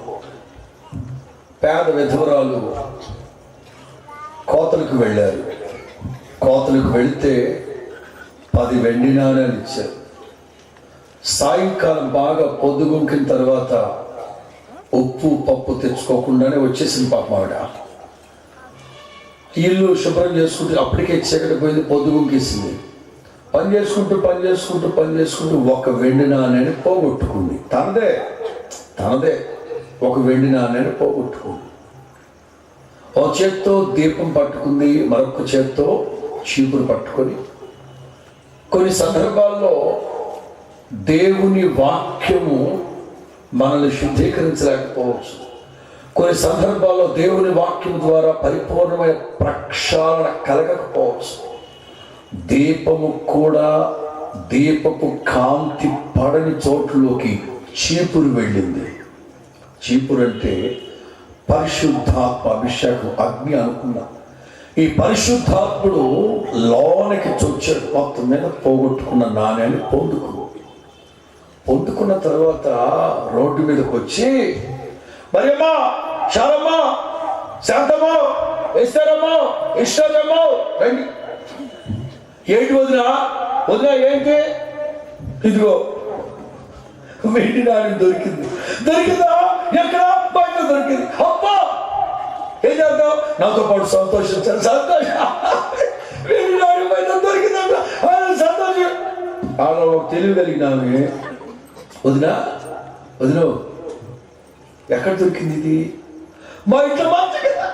పేద విధవరాలు కోతలకు వెళ్ళారు. కోతలకు వెళితే 10 వెండి నాణేలు ఇచ్చారు. సాయంకాలం బాగా పొద్దుగుంకిన తర్వాత ఉప్పు పప్పు తెచ్చుకోకుండానే వచ్చేసింది పాపం ఆవిడ. ఇల్లు శుభ్రం చేసుకుంటూ అప్పటికే చీకటి పోయింది, పొద్దుగుంకేసింది. పని చేసుకుంటూ 1 వెండి నాణ్యాన్ని పోగొట్టుకుంది. తనదే 1 వెండి నాణ్యాన్ని పోగొట్టుకుంది. ఒక చేత్తో దీపం పట్టుకుంది, మరొక చేత్తో చీపురు పట్టుకొని. కొన్ని సందర్భాల్లో దేవుని వాక్యము మనల్ని శుద్ధీకరించలేకపోవచ్చు. కొన్ని సందర్భాల్లో దేవుని వాక్యం ద్వారా పరిపూర్ణమైన ప్రక్షాళన కలగకపోవచ్చు. దీపము కూడా దీపపు కాంతి పడని చోట్లోకి చీపురు వెళ్ళింది. చీపురు అంటే పరిశుద్ధాత్మ అభిషేకం, అగ్ని అనుకున్నా. ఈ పరిశుద్ధాత్ముడు లోనికి చొచ్చాడు. మొత్తం మీద పోగొట్టుకున్న నాణ్యాన్ని పొందుకున్న తర్వాత రోడ్డు మీదకి వచ్చి, మరియమ్మా, శారమ్మా, శాంతమ్మా, ఇస్తారమ్మా, ఇష్టారమ్మా, రండి. ఏంటి వదినా ఏంటి? ఇదిగో వెండి నాణ్యం దొరికిందా? ఎక్కడ? బయట దొరికింది. అబ్బా, ఏం చేద్దాం? నాతో పాటు సంతోషించారు. వెండి నాణ్యం బయట దొరికిందంట, సంతోషం. అలా ఒక తెలివి కలిగినామే. వదినా ఎక్కడ దొరికింది ఇది? మా ఇంట్లో మంచి కదా.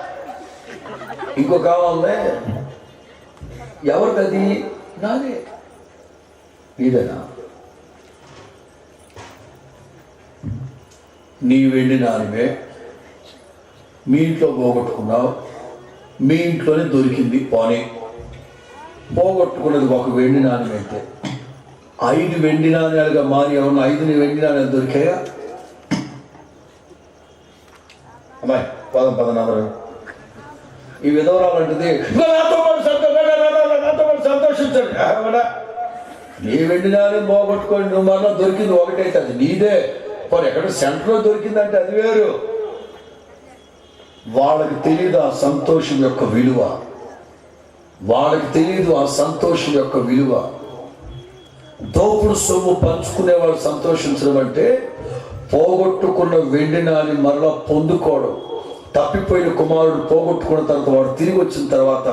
ఇంకొక ఉంది, ఎవరికది? నాదే. నీదేనా? నీ వెండి నాణ్యమే మీ ఇంట్లో పోగొట్టుకున్నావు, మీ ఇంట్లోనే దొరికింది. పోగొట్టుకున్నది 1 వెండి నాణ్యం అయితే 5 వెండి నాణ్యాలుగా మారి ఏమన్నా 5 వెండి నాణ్యాలు దొరికాయా? అమ్మాయి పదనాభరం ఈ విధవరాలు అంటుంది, నాతో పాటు సంతోషించండి. నీ వెండి నాణ్యం పోగొట్టుకొని నువ్వు మరలా దొరికింది ఒకటైతే అది నీదే. మరి ఎక్కడ సెంటర్లో దొరికిందంటే అది వేరు. వాళ్ళకి తెలియదు ఆ సంతోషం యొక్క విలువ. ఆ సంతోషం యొక్క విలువ. దోపుడు సొమ్ము పంచుకునే వాళ్ళు సంతోషించడం అంటే పోగొట్టుకున్న వెండి నాణ్యం మరలా పొందుకోవడం. తప్పిపోయిన కుమారుడు పోగొట్టుకున్న తర్వాత వాడు తిరిగి వచ్చిన తర్వాత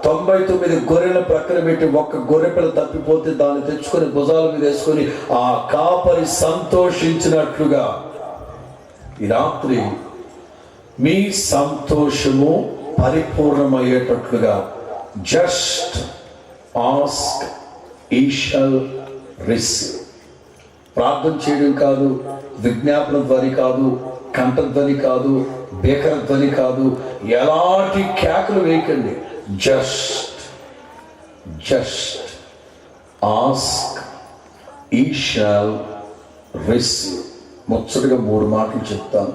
99 గొర్రెల ప్రక్కన పెట్టి ఒక్క గొర్రెపిల్ల తప్పిపోతే దాన్ని తెచ్చుకొని భుజాల మీద వేసుకొని ఆ కాపరి సంతోషించినట్లుగా ఈ రాత్రి మీ సంతోషము పరిపూర్ణమయ్యేటట్లుగా just ask you shall receive. ప్రార్థన చేయడం కాదు, విజ్ఞాపన ధ్వని కాదు, కంఠధ్వని కాదు, బేకర ధ్వని కాదు, ఎలాంటి కేకలు వేయకండి. Just ask you shall receive. ముచ్చటగా 3 మాటలు చెప్తాను.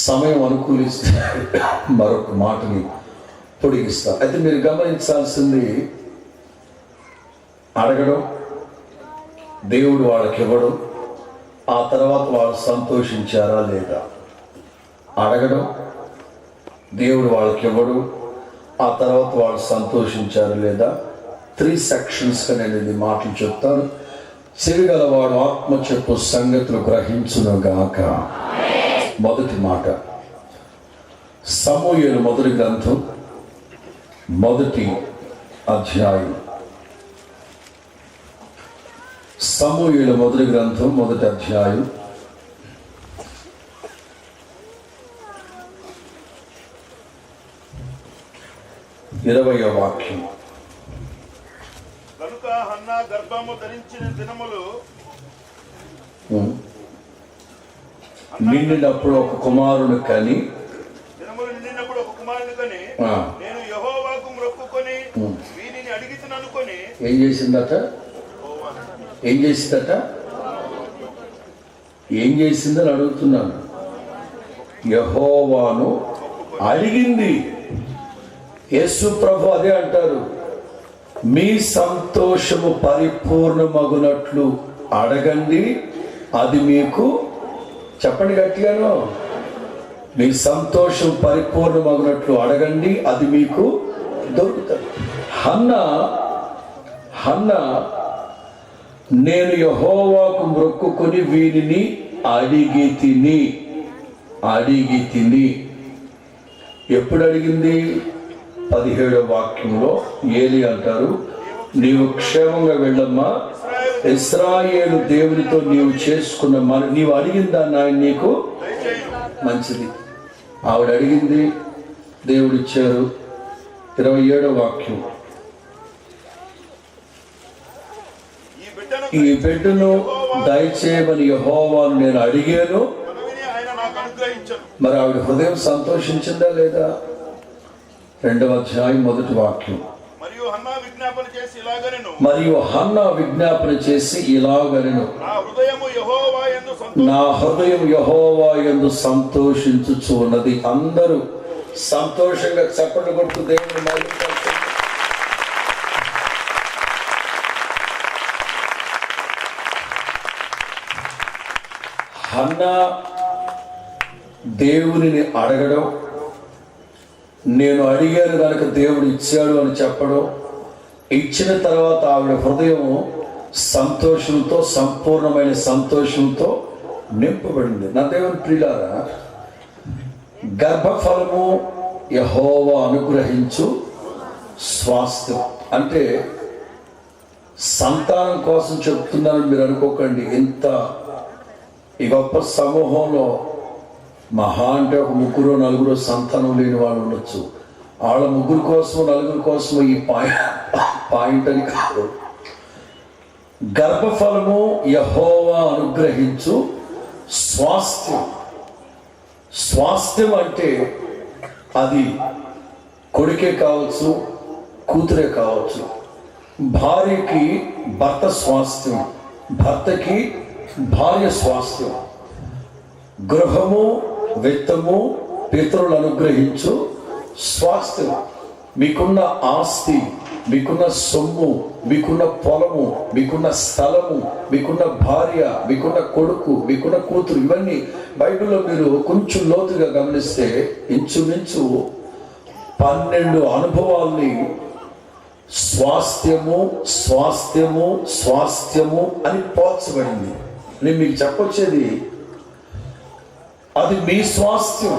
సమయం అనుకూలిస్తే మరొక మాటని పొడిగిస్తాను. అయితే మీరు గమనించాల్సింది, అడగడం, దేవుడు వాళ్ళకి ఇవ్వడం, ఆ తర్వాత వాళ్ళు సంతోషించారా లేదా. అడగడం, దేవుడు వాళ్ళకి ఇవ్వడం, ఆ తర్వాత వాళ్ళు సంతోషించారా లేదా. 3 సెక్షన్స్గా నేను ఇది మాటలు చెప్తాను. చెవిగలవాడు ఆత్మ చెప్పు సంగతులు గ్రహించునుగాక. మొదటి మాట, సమూయేలు మొదటి గ్రంథం 1వ అధ్యాయం. సమూయేలు మొదటి గ్రంథం 1వ అధ్యాయం 20వ వాక్యం. కనుక హన్నా గర్భము ధరించిన దినములు నిండినప్పుడు ఒక కుమారుని కని, నిండినప్పుడు ఒక కుమారుని కని నేను యెహోవాకు మొక్కుకొని వీనిని అడిగితిని అనుకొని. ఏం చేసిందట? ఏం చేసిందని అడుగుతున్నాను. యెహోవాను అడిగింది. యేసు ప్రభు అదే అంటారు, మీ సంతోషము పరిపూర్ణమగునట్లు అడగండి, అది మీకు, చెప్పండి గట్టిగాను, మీ సంతోషం పరిపూర్ణమగునట్లు అడగండి, అది మీకు దొరుకుతుంది. హన్నా నేను యెహోవాకు మొక్కుకొని వీరిని అడిగి తిని. ఎప్పుడు అడిగింది? 17వ వాక్యంలో ఏలీ అంటారు, నీవు క్షేమంగా వెళ్ళమ్మా, ఇశ్రాయేలు దేవునితో నీవు చేసుకున్న నీవు అడిగిన దాన్ని ఆయన నీకు మంచిది. ఆవిడ అడిగింది, దేవుడు ఇచ్చారు. 27వ వాక్యం, ఈ బిడ్డను దయచేయమని యెహోవాను నేను అడిగాను, మరి ఆవిడ హృదయం సంతోషించిందా లేదా? 2వ అధ్యాయం 1వ వాక్యం. మరియు హన్నా విజ్ఞాపన చేసి ఇలాగనెను, నా హృదయం యెహోవా యందు సంతోషించుచు ఉన్నది. అందరూ సంతోషంగా చప్పట్లు కొడుతూ దేవుని మహిమపరచండి. హన్నా దేవునిని అడగడం, నేను అడిగాను కనుక దేవుడు ఇచ్చాడు అని చెప్పడం, ఇచ్చిన తర్వాత ఆవిడ హృదయం సంతోషంతో, సంపూర్ణమైన సంతోషంతో నింపబడింది. నా దేవుని ప్రియులారా, గర్భఫలము యెహోవా అనుగ్రహించు స్వాస్థ్యం అంటే సంతానం కోసం చెప్తున్నానని మీరు అనుకోకండి. ఇంత ఈ గొప్ప సమూహంలో మహా అంటే ఒక 3-4 సంతానం లేని వాళ్ళు ఉండొచ్చు. వాళ్ళ 3 కోసం 4 కోసం ఈ పాయింట్ అని కాదు. గర్భఫలము యెహోవా అనుగ్రహించు స్వాస్థ్యం అంటే అది కొడుకే కావచ్చు, కూతురే కావచ్చు. భార్యకి భర్త స్వాస్థ్యం, భర్తకి భార్య స్వాస్థ్యం. గృహము, విత్తము, పితరులు అనుగ్రహించు స్వాస్థ్యం. మీకున్న ఆస్తి, మీకున్న సొమ్ము, మీకున్న పొలము, మీకున్న స్థలము, మీకున్న భార్య, మీకున్న కొడుకు, మీకున్న కూతురు, ఇవన్నీ బైబిల్లో మీరు కొంచెం లోతుగా గమనిస్తే ఇంచుమించు 12 అనుభవాల్ని స్వాస్థ్యము అని పోల్చబడింది. నేను మీకు చెప్పొచ్చేది, అది మీ స్వాస్థ్యం,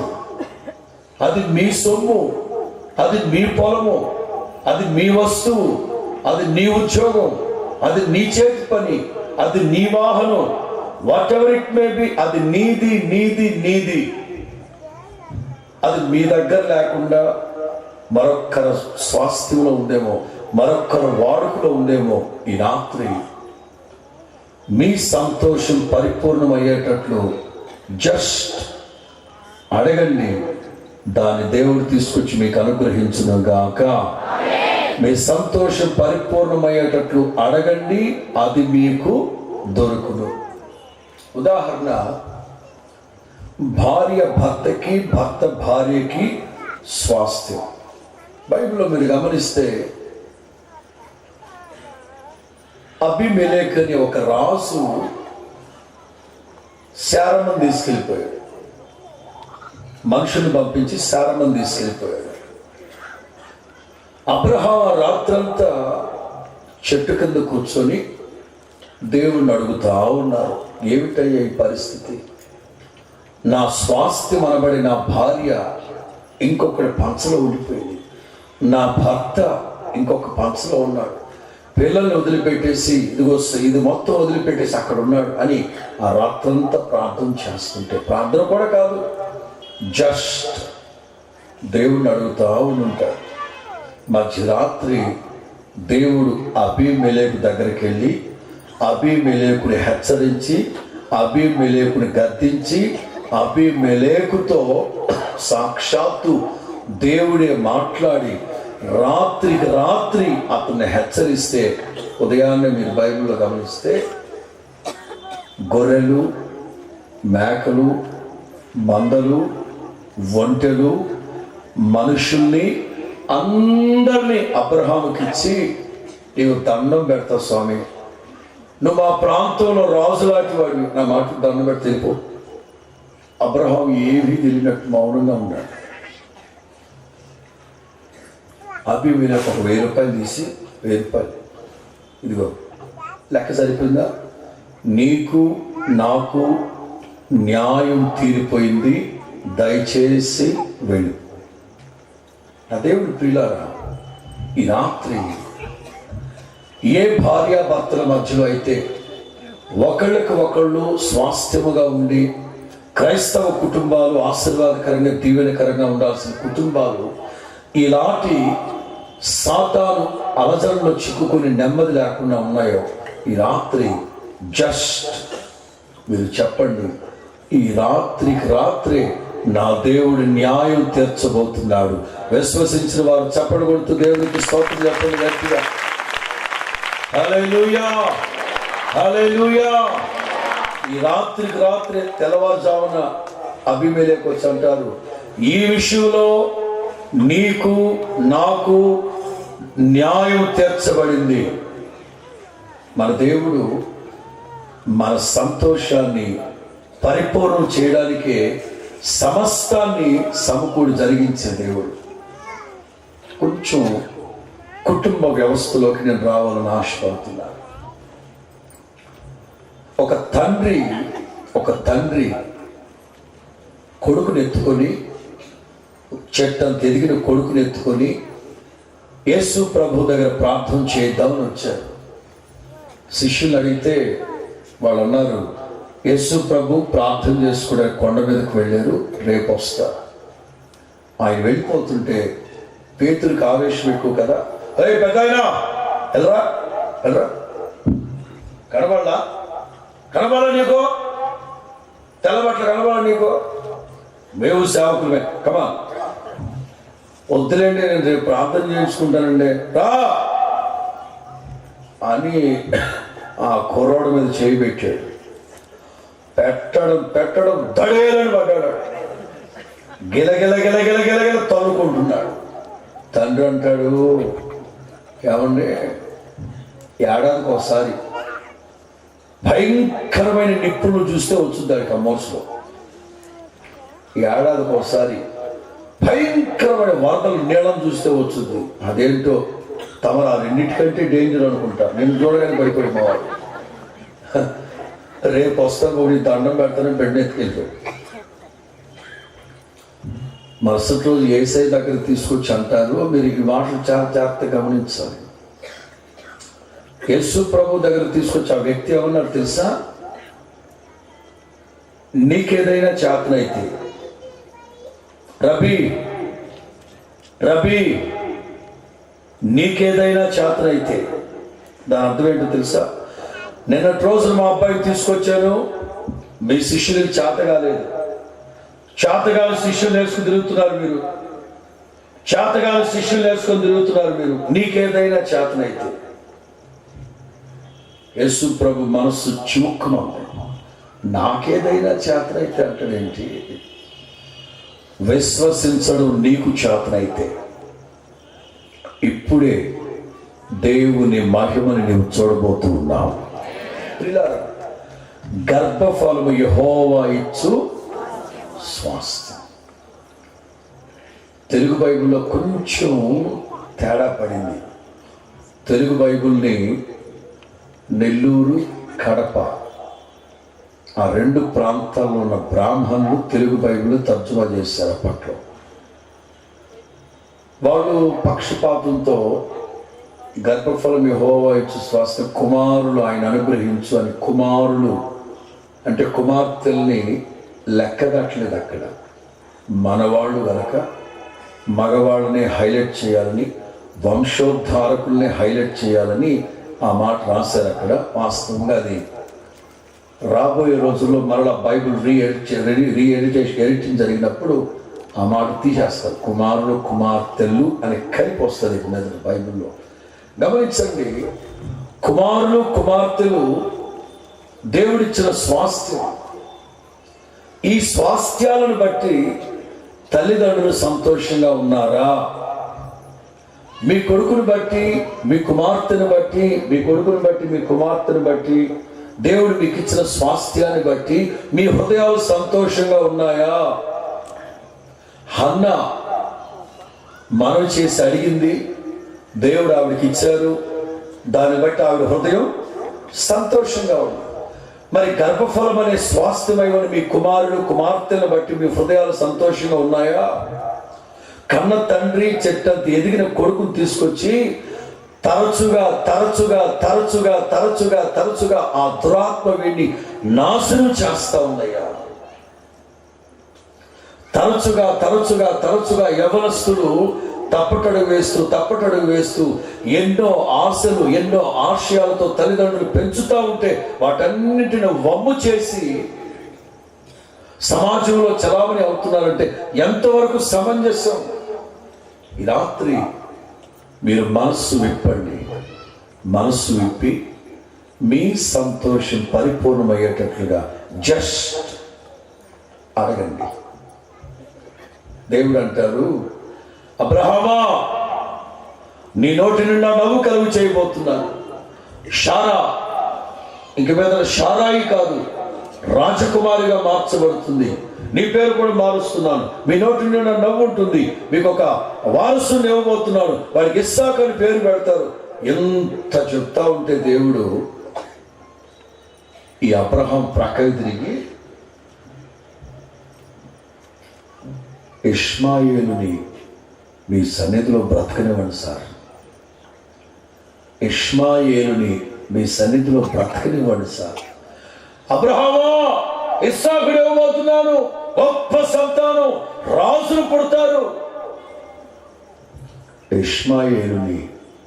అది మీ సొమ్ము, అది మీ పొలము, అది మీ వస్తువు, అది నీ ఉద్యోగం, అది నీ చేతి పని, అది నీ వాహనం, what ever it may be, అది నీది నీది నీది. అది మీ దగ్గర లేకుండా మరొక్కరి స్వాస్థ్యంలో ఉందేమో, మరొక్కరి వాడుకలో ఉందేమో. ఈ రాత్రి మీ సంతోషం పరిపూర్ణమయ్యేటట్లు జస్ట్ అడగండి, దాన్ని దేవుడు తీసుకొచ్చి మీకు అనుగ్రహించును గాక. మీ సంతోషం పరిపూర్ణమయ్యేటట్లు అడగండి, అది మీకు దొరుకును. ఉదాహరణ, భార్య భర్తకి, భర్త భార్యకి స్వాస్థ్యం. బైబిల్లో మీరు గమనిస్తే అబీమెలెకు అనే ఒక రాజు శారమని తీసుకెళ్ళిపోయాడు. మనుషుని పంపించి శారమని తీసుకెళ్ళిపోయాడు. అబ్రహాం రాత్రంతా చెట్టు కింద కూర్చొని దేవుణ్ణి అడుగుతా ఉన్నారు, ఏమిటయ్యా ఈ పరిస్థితి? నా స్వాస్థ్యం అనబడి నా భార్య ఇంకొకటి పంచలో ఉండిపోయింది, నా భర్త ఇంకొక పంచలో ఉన్నాడు, పిల్లల్ని వదిలిపెట్టేసి ఇది మొత్తం వదిలిపెట్టేసి అక్కడ ఉన్నాడు అని ఆ రాత్రంతా ప్రార్థన చేస్తుంటే, ప్రార్థన కూడా కాదు, జస్ట్ దేవుణ్ణి అడుగుతా ఉంటాడు. మధ్యరాత్రి దేవుడు అబీమెలెకు దగ్గరికి వెళ్ళి అబీమెలెకుని హెచ్చరించి, అబీమెలెకుని గద్దించి, అబీమెలెకుతో సాక్షాత్తు దేవుడే మాట్లాడి రాత్రికి రాత్రి అతన్ని హెచ్చరిస్తే, ఉదయాన్నే మీరు బైబిల్లో గమనిస్తే గొర్రెలు, మేకలు, మందలు, ఒంటెలు, మనుషుల్ని అందరినీ అబ్రహాముకి ఇచ్చి, నీవు దండం పెడతా స్వామి, నువ్వు మా ప్రాంతంలో రాజులాంటి వాడివి, నా మాటకు దండం పెట్టి తెలిపో. అబ్రహాం ఏమీ తెలియనట్టు మౌనంగా ఉన్నాడు. అబీమెలెకు ఒక 1000 రూపాయలు తీసి, 1000 రూపాయలు ఇదిగో లెక్క సరిపోయిందా, నీకు నాకు న్యాయం తీరిపోయింది, దయచేసి వెళ్ళు. నా దేవుడు ప్రియులారా, ఈ రాత్రి ఏ భార్యాభర్తల మధ్యలో అయితే ఒకళ్ళకి ఒకళ్ళు స్వాస్థ్యముగా ఉండి క్రైస్తవ కుటుంబాలు ఆశీర్వాదకరంగా దీవెనకరంగా ఉండాల్సిన కుటుంబాలు ఇలాంటి సాతాను అలజడిలో చిక్కుకుని నెమ్మది లేకుండా ఉన్నాయో, ఈ రాత్రి జస్ట్ మీరు చెప్పండి, ఈ రాత్రికి రాత్రి నా దేవుడు న్యాయం తీర్చబోతున్నాడు. విశ్వసించిన వారు చప్పట్లు కొడుతూ దేవుడికి స్తోత్రం చెప్పండి గట్టిగా. హల్లెలూయా, హల్లెలూయా. ఈ రాత్రికి రాత్రి తెల్లవారుజామున అబీమెలెకు వచ్చి అంటారు, ఈ విషయంలో నీకు నాకు న్యాయం తీర్చబడింది. మన దేవుడు మన సంతోషాన్ని పరిపూర్ణం చేయడానికే సమస్తాన్ని సమకూడి జరిగించే దేవుడు. కొంచెం కుటుంబ వ్యవస్థలోకి నేను రావాలని ఆశపడుతున్నాను. ఒక తండ్రి కొడుకుని ఎత్తుకొని, చెట్టంత ఎదిగిన కొడుకుని ఎత్తుకొని యేసు ప్రభు దగ్గర ప్రార్థన చేద్దామని వచ్చారు. శిష్యులు అడిగితే వాళ్ళు అన్నారు, యేసు ప్రభు ప్రార్థన చేసుకునే కొండ మీదకి వెళ్ళారు, రేపు వస్తారు. ఆయన వెళ్ళిపోతుంటే పేతురికి ఆవేశం ఎక్కువ కదా, అరే పెద్దాయనా వెళ్ళరా వెళ్ళరా, కనబడాలా నీకు, తెల్లబట్లు కనబడాలి నీకు, మేము సేవకులమే, కమా వద్దులేండి నేను రేపు ప్రార్థన చేయించుకుంటానండి రా అని ఆ కుర్రోడు మీద చేయి పెట్టాడు. పెట్టడం దడేలని పడ్డాడు. గిలగిల తన్నుకుంటున్నాడు. తండ్రి అంటాడు, ఏమండి ఏడాదికి ఒకసారి భయంకరమైన నిప్పులు చూస్తే వచ్చింది దానికి అమోర్స్లో. ఏడాదికి ఒకసారి భయంకరమైన వరదలు నీళ్ళని చూస్తే వచ్చింది. అదేంటో తమరు ఆ రెండింటికంటే డేంజర్ అనుకుంటా. నేను చూడగానే పడిపోయి మా వాడు రేపు వస్తాను కూడా దండం పెడతానని బెడ్ ఎత్తుకెళ్ళిపోయాడు. మరుసటి రోజు యేసయ్య దగ్గర తీసుకొచ్చి అంటారు. మీరు ఈ మాటలు చాలా జాగ్రత్తగా గమనించాలి. యేసు ప్రభు దగ్గర తీసుకొచ్చి ఆ వ్యక్తి ఏమన్నారు తెలుసా? నీకేదైనా చేతనైతే, రబీ రబీ నీకేదైనా చేతనైతే, దాని అర్థం ఏంటో తెలుసా? నిన్నటి రోజున మా అబ్బాయిని తీసుకొచ్చాను, మీ శిష్యులకి చేత కాలేదు, చేతగాని శిష్యులు నేర్చుకుని తిరుగుతున్నారు మీరు, చేతగాని శిష్యులు నేర్చుకుని తిరుగుతున్నారు మీరు, నీకేదైనా చేతనైతే. యేసు ప్రభు మనస్సు చిముక్కుమంది. నాకేదైనా చేతనైతే అంటాడేంటి? విశ్వసించడం నీకు చేతనైతే ఇప్పుడే దేవుని మహిమని నీవు చూడబోతూ ఉన్నావు. గర్భఫలము యెహోవా ఇచ్చు స్వాస్థ్యం. తెలుగు బైబిల్లో కొంచెం తేడా పడింది. తెలుగు బైబిల్ని నెల్లూరు, కడప ఆ రెండు ప్రాంతాల్లో ఉన్న బ్రాహ్మణులు తెలుగు బైబిల్ తర్జుమా చేశారు. అప్పట్లో వాళ్ళు పక్షపాతంతో గర్భఫలం యెహోవా ఇచ్చు స్వాస్థ్యం, కుమారులు ఆయన అనుగ్రహించు అని, కుమారులు అంటే కుమార్తెల్ని లెక్కదట్లేదు. అక్కడ మనవాళ్ళు గనక మగవాళ్ళని హైలైట్ చేయాలని, వంశోద్ధారకుల్ని హైలైట్ చేయాలని ఆ మాట రాశారు అక్కడ. వాస్తవంగా అది రాబోయే రోజుల్లో మరలా బైబిల్ ఎడిటింగ్ జరిగినప్పుడు ఆ మాట తీసేస్తారు. కుమారులు కుమార్తెలు అని కలిపి వస్తుంది మీద బైబిల్లో. గమనించండి, కుమారులు కుమార్తెలు దేవుడిచ్చిన స్వాస్థ్యం. ఈ స్వాస్థ్యాలను బట్టి తల్లిదండ్రులు సంతోషంగా ఉన్నారా? మీ కొడుకుని బట్టి, మీ కుమార్తెను బట్టి, మీ కొడుకుని బట్టి, మీ కుమార్తెను బట్టి, దేవుడు మీకు ఇచ్చిన స్వాస్థ్యాన్ని బట్టి మీ హృదయాలు సంతోషంగా ఉన్నాయా? హన్నా మనవి చేసి అడిగింది, దేవుడు ఆవిడకి ఇచ్చారు, దాన్ని బట్టి ఆవిడ హృదయం సంతోషంగా ఉంది. మరి గర్భఫలం అనే స్వాస్థ్యమైన మీ కుమారుడు కుమార్తెను బట్టి మీ హృదయాలు సంతోషంగా ఉన్నాయా? కన్న తండ్రి చెట్టంత ఎదిగిన కొడుకుని తీసుకొచ్చి తరచుగా తరచుగా తరచుగా తరచుగా తరచుగా ఆ దురాత్మ వీడిని నాశనం చేస్తా ఉందయ్యా. తరచుగా తరచుగా తరచుగా యవనస్తులు తప్పటడుగు వేస్తూ ఎన్నో ఆశలు, ఎన్నో ఆశయాలతో తల్లిదండ్రులు పెంచుతూ ఉంటే వాటన్నిటిని వమ్ము చేసి సమాజంలో చలామణి అవుతున్నారంటే ఎంతవరకు సమంజసం? ఈ రాత్రి మీరు మనస్సు విప్పండి. మనస్సు విప్పి మీ సంతోషం పరిపూర్ణమయ్యేటట్లుగా జస్ట్ అడగండి. దేవుడు అంటారు, అబ్రహామా నీ నోటి నిండా నవ్వు కలుగు చేయబోతున్నాను. షారా ఇంక మీద షారాయి కాదు, రాజకుమారిగా మార్చబడుతుంది. నీ పేరు కూడా మారుస్తున్నాను. మీ నోటి నిండా నవ్వు ఉంటుంది. మీకు ఒక వారసుని ఇవ్వబోతున్నాను, వాడికి ఇస్సాకు అని పేరు పెడతారు. ఎంత చెప్తా ఉంటే దేవుడు ఈ అబ్రహాం ప్రక్కకి తిరిగి ఇష్మాయేలుని మీ సన్నిధిలో బ్రతకనివ్వండి సార్, ఇష్మాయేలుని మీ సన్నిధిలో బ్రతకనివ్వండి సార్. అబ్రహామా ఇస్సాకుని ఇవ్వబోతున్నాను, గొప్ప సంతానం, రాజులు పుడతారు. ఇష్మాయేలుని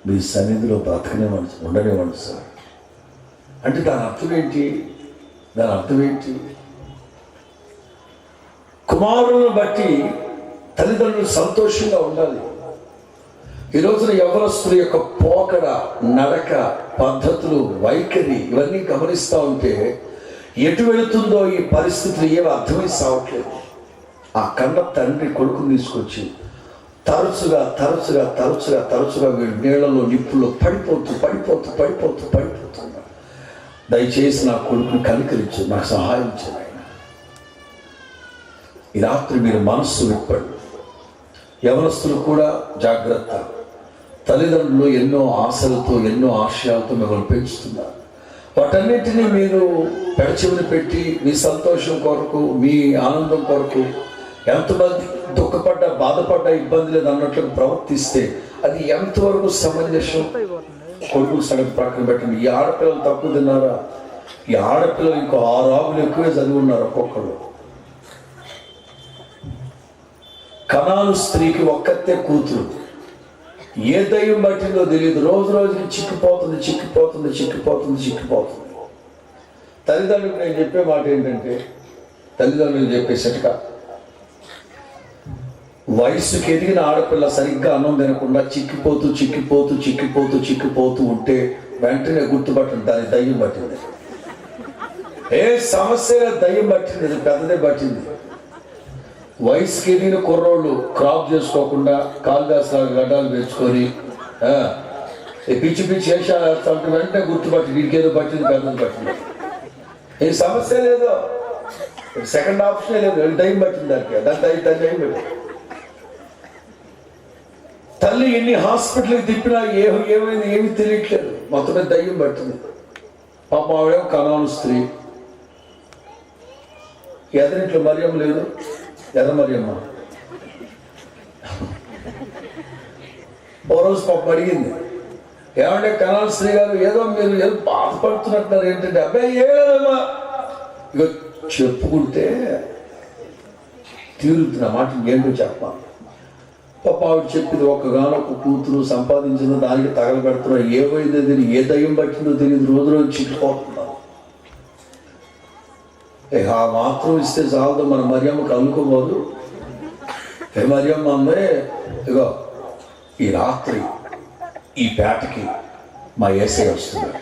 మీ సన్నిధిలో బ్రతకనివ్వండి, ఉండనివ్వండి సార్ అంటే దాని అర్థం ఏంటి? దాని అర్థం ఏంటి? కుమారులను బట్టి తల్లిదండ్రులు సంతోషంగా ఉండాలి. ఈ రోజున యవ్వనస్తుల యొక్క పోకడ, నడక, పద్ధతులు, వైఖరి ఇవన్నీ గమనిస్తూ ఉంటే ఎటు వెళుతుందో ఈ పరిస్థితులు ఏమీ అర్థమై సావట్లేదు. ఆ కన్న తండ్రి కొడుకుని తీసుకొచ్చి తరచుగా తరచుగా తరచుగా తరచుగా వీళ్ళు నీళ్లలో నిప్పుల్లో పడిపోతున్నారు. దయచేసి నా కొడుకుని కనికరించు, నాకు సహాయం చేయండి. ఈ రాత్రి మీరు మనస్సు విప్పండి. యవనస్తులు కూడా జాగ్రత్త. తల్లిదండ్రులు ఎన్నో ఆశలతో, ఎన్నో ఆశయాలతో మిమ్మల్ని పెంచుతున్నారు. వాటన్నిటినీ మీరు పెడచెవిని పెట్టి మీ సంతోషం కొరకు, మీ ఆనందం కొరకు ఎంతమంది దుఃఖపడ్డా బాధపడ్డా ఇబ్బంది లేదు అన్నట్లు ప్రవర్తిస్తే అది ఎంతవరకు సమంజసం? కొడుకులు సగం ప్రక్కన పెట్టండి. ఈ ఆడపిల్లలు తక్కువ తిన్నారా? ఈ ఆడపిల్లలు ఇంకో 6 ఆవులు ఎక్కువే చదివి ఉన్నారు ఒక్కొక్కరు. కనాను స్త్రీకి ఒక్కతే కూతురు. ఏ దయ్యం పట్టిందో తెలియదు. రోజు రోజుకి చిక్కిపోతుంది. తల్లిదండ్రులకు నేను చెప్పే మాట ఏంటంటే, తల్లిదండ్రులు చెప్పేసట్టుగా వయసుకి ఎదిగిన ఆడపిల్ల సరిగ్గా అన్నం తినకుండా చిక్కిపోతూ ఉంటే వెంటనే గుర్తుపట్టండి, దాని దయ్యం పట్టింది. ఏ సమస్య దయ్యం పట్టింది, అది పెద్దదే పట్టింది. వయసుకి ఎదిగిన కుర్రోళ్ళు క్రాప్ చేసుకోకుండా కాళిదాసు గడ్డాలు పెంచుకొని పిచ్చి వేషాలు వెంటనే గుర్తుపట్టి వీడికి ఏదో పట్టింది, పెద్దది పట్టింది. ఏ సమస్య లేదో, సెకండ్ ఆప్షనే లేదు, దయ్యం పట్టింది దాని దయ్యం పెట్టింది. తల్లి ఎన్ని హాస్పిటల్కి తిప్పినా ఏమైంది ఏమి తెలియట్లేదు, మొత్తమే దయ్యం పట్టింది. పాప ఆవిడేమో కనాను స్త్రీ. ఎదరింట్లో మరియమ్మ లేదు, ఎర్ర మరియమ్మ. ఓ రోజు పాప అడిగింది, ఏమంటే కనాను స్త్రీ గారు ఏదో మీరు ఏదో బాధపడుతున్నట్టున్నారు ఏంటంటే? అబ్బాయి ఏమా ఇక చెప్పుకుంటే తీరుతున్న మాట ఏంటో చెప్పాలి. పాప ఆవిడ చెప్పింది, ఒక్కగానొక్క కూతురు సంపాదించిన దానికి తగలబెడుతున్నారు, ఏమైందో తెలియదు, ఏ దయ్యం పట్టిందో తెలియదు, రోజు చిక్కిపోతున్నారు. ఇక ఆ మాత్రం ఇస్తే చాలదు, మన మరియమ్మకి అనుకోబోదు. ఏ మరియమ్మ అందే, ఇగో ఈ రాత్రి ఈ పేటకి మా యేసయ్య వస్తున్నాడు,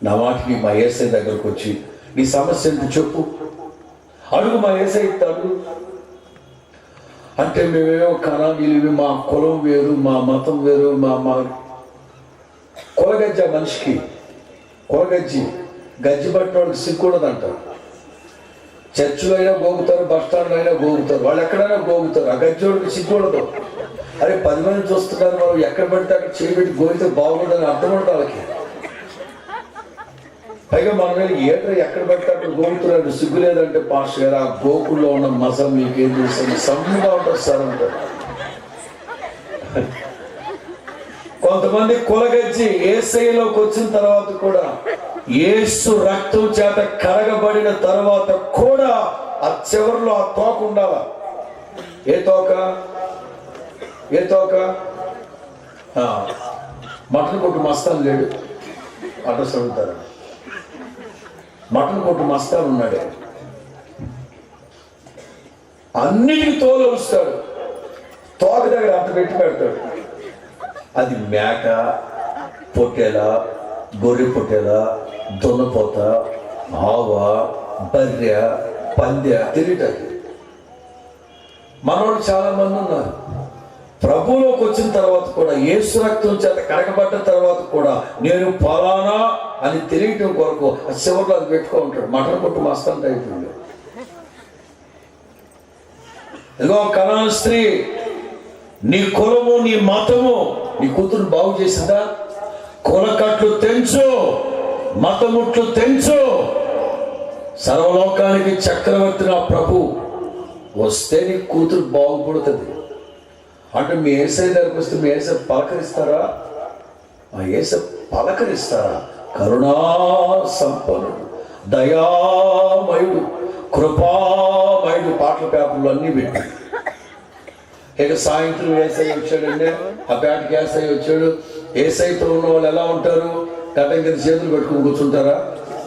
నా మాటకి మా యేసయ్య దగ్గరకు వచ్చి నీ సమస్య ఎంత చెప్పు, అడుగు, మా యేసయ్య ఇస్తాడు. అంటే మేమేమో కణాలు, మా కులం వేరు, మా మతం వేరు, మా కులగజ్జ మనిషికి గజ్జి పట్టినోడికి సిగ్గూడదు అంటారు. చర్చిలో అయినా గోగుతారు, బస్ స్టాండ్లో అయినా గోగుతారు, వాళ్ళు ఎక్కడైనా గోగుతారు. ఆ గజ్జోడికి సిగ్గూడదు. అరే 10 మంది చూస్తున్నారు, మనం ఎక్కడ పడితే అక్కడ చేయబెట్టి గోగితే బాగుండదని అర్థం ఉంటుంది వాళ్ళకి. పైగా మన మీద ఏటో ఎక్కడ పడితే అక్కడ గోగుతున్నాడు, సిగ్గు లేదంటే పాస్టర్ గారు ఆ గోకుల్లో ఉన్న మజా మీకేం చేస్తుంది, సమ్ముగా ఉంటుంది సార్ అంటారు. కొంతమంది కులగజ్జి యేసయ్యలోకి వచ్చిన తర్వాత కూడా, యేసు రక్తం చేత కరగబడిన తర్వాత కూడా ఆ చివరిలో ఆ తోక ఉండాలా. ఏ తోక? మటన్ కొట్టు మస్తాన్ లేడు, అడ్రస్ అడుగుతారు. మటన్ కొట్టు మస్తాన్ ఉన్నాడే, అన్నిటికీ తోలు వస్తాడు, తోక దగ్గర అంత పెట్టి పెడతాడు. అది మేక, పొట్టేల, గొర్రె పొట్టేల, దున్నపోత, ఆవ, బర్రె, పందె తెలియటది. మనోళ్ళు చాలా మంది ఉన్నారు. ప్రభువులోకి వచ్చిన తర్వాత కూడా, యేసు రక్తం చేత కడగబడ్డ తర్వాత కూడా నేను ఫలానా అని తెలియటం కొరకు చివరిలో అది పెట్టుకో ఉంటాడు. మటన్ కొట్టు మస్తాన్ అయిపోయింది. ఇదిగో కనాను స్త్రీ, నీ కులము, నీ మతము నీ కూతురు బాగు చేసిందా? కులకట్లు తెంచు, మతముట్లు తెంచు. సర్వలోకానికి చక్రవర్తి నా ప్రభు వస్తే నీ కూతురు బాగుపడుతుంది. అంటే మీ యేసయ్య దగ్గరికి వస్తే మీ యేసయ్య పలకరిస్తారా? మా యేసయ్య పలకరిస్తారా? కరుణా సంపన్నుడు, దయామయుడు, కృపామయుడు పాటల పేపర్లు అన్నీ పెట్టి. ఇక సాయంత్రం యేసయ్య వచ్చాడండి, ఆ పేటకి యేసయ్య వచ్చాడు. యేసయ్యతో ఉన్న వాళ్ళు ఎలా ఉంటారు? గడ్డం కింద చేతులు పెట్టుకుని కూర్చుంటారా?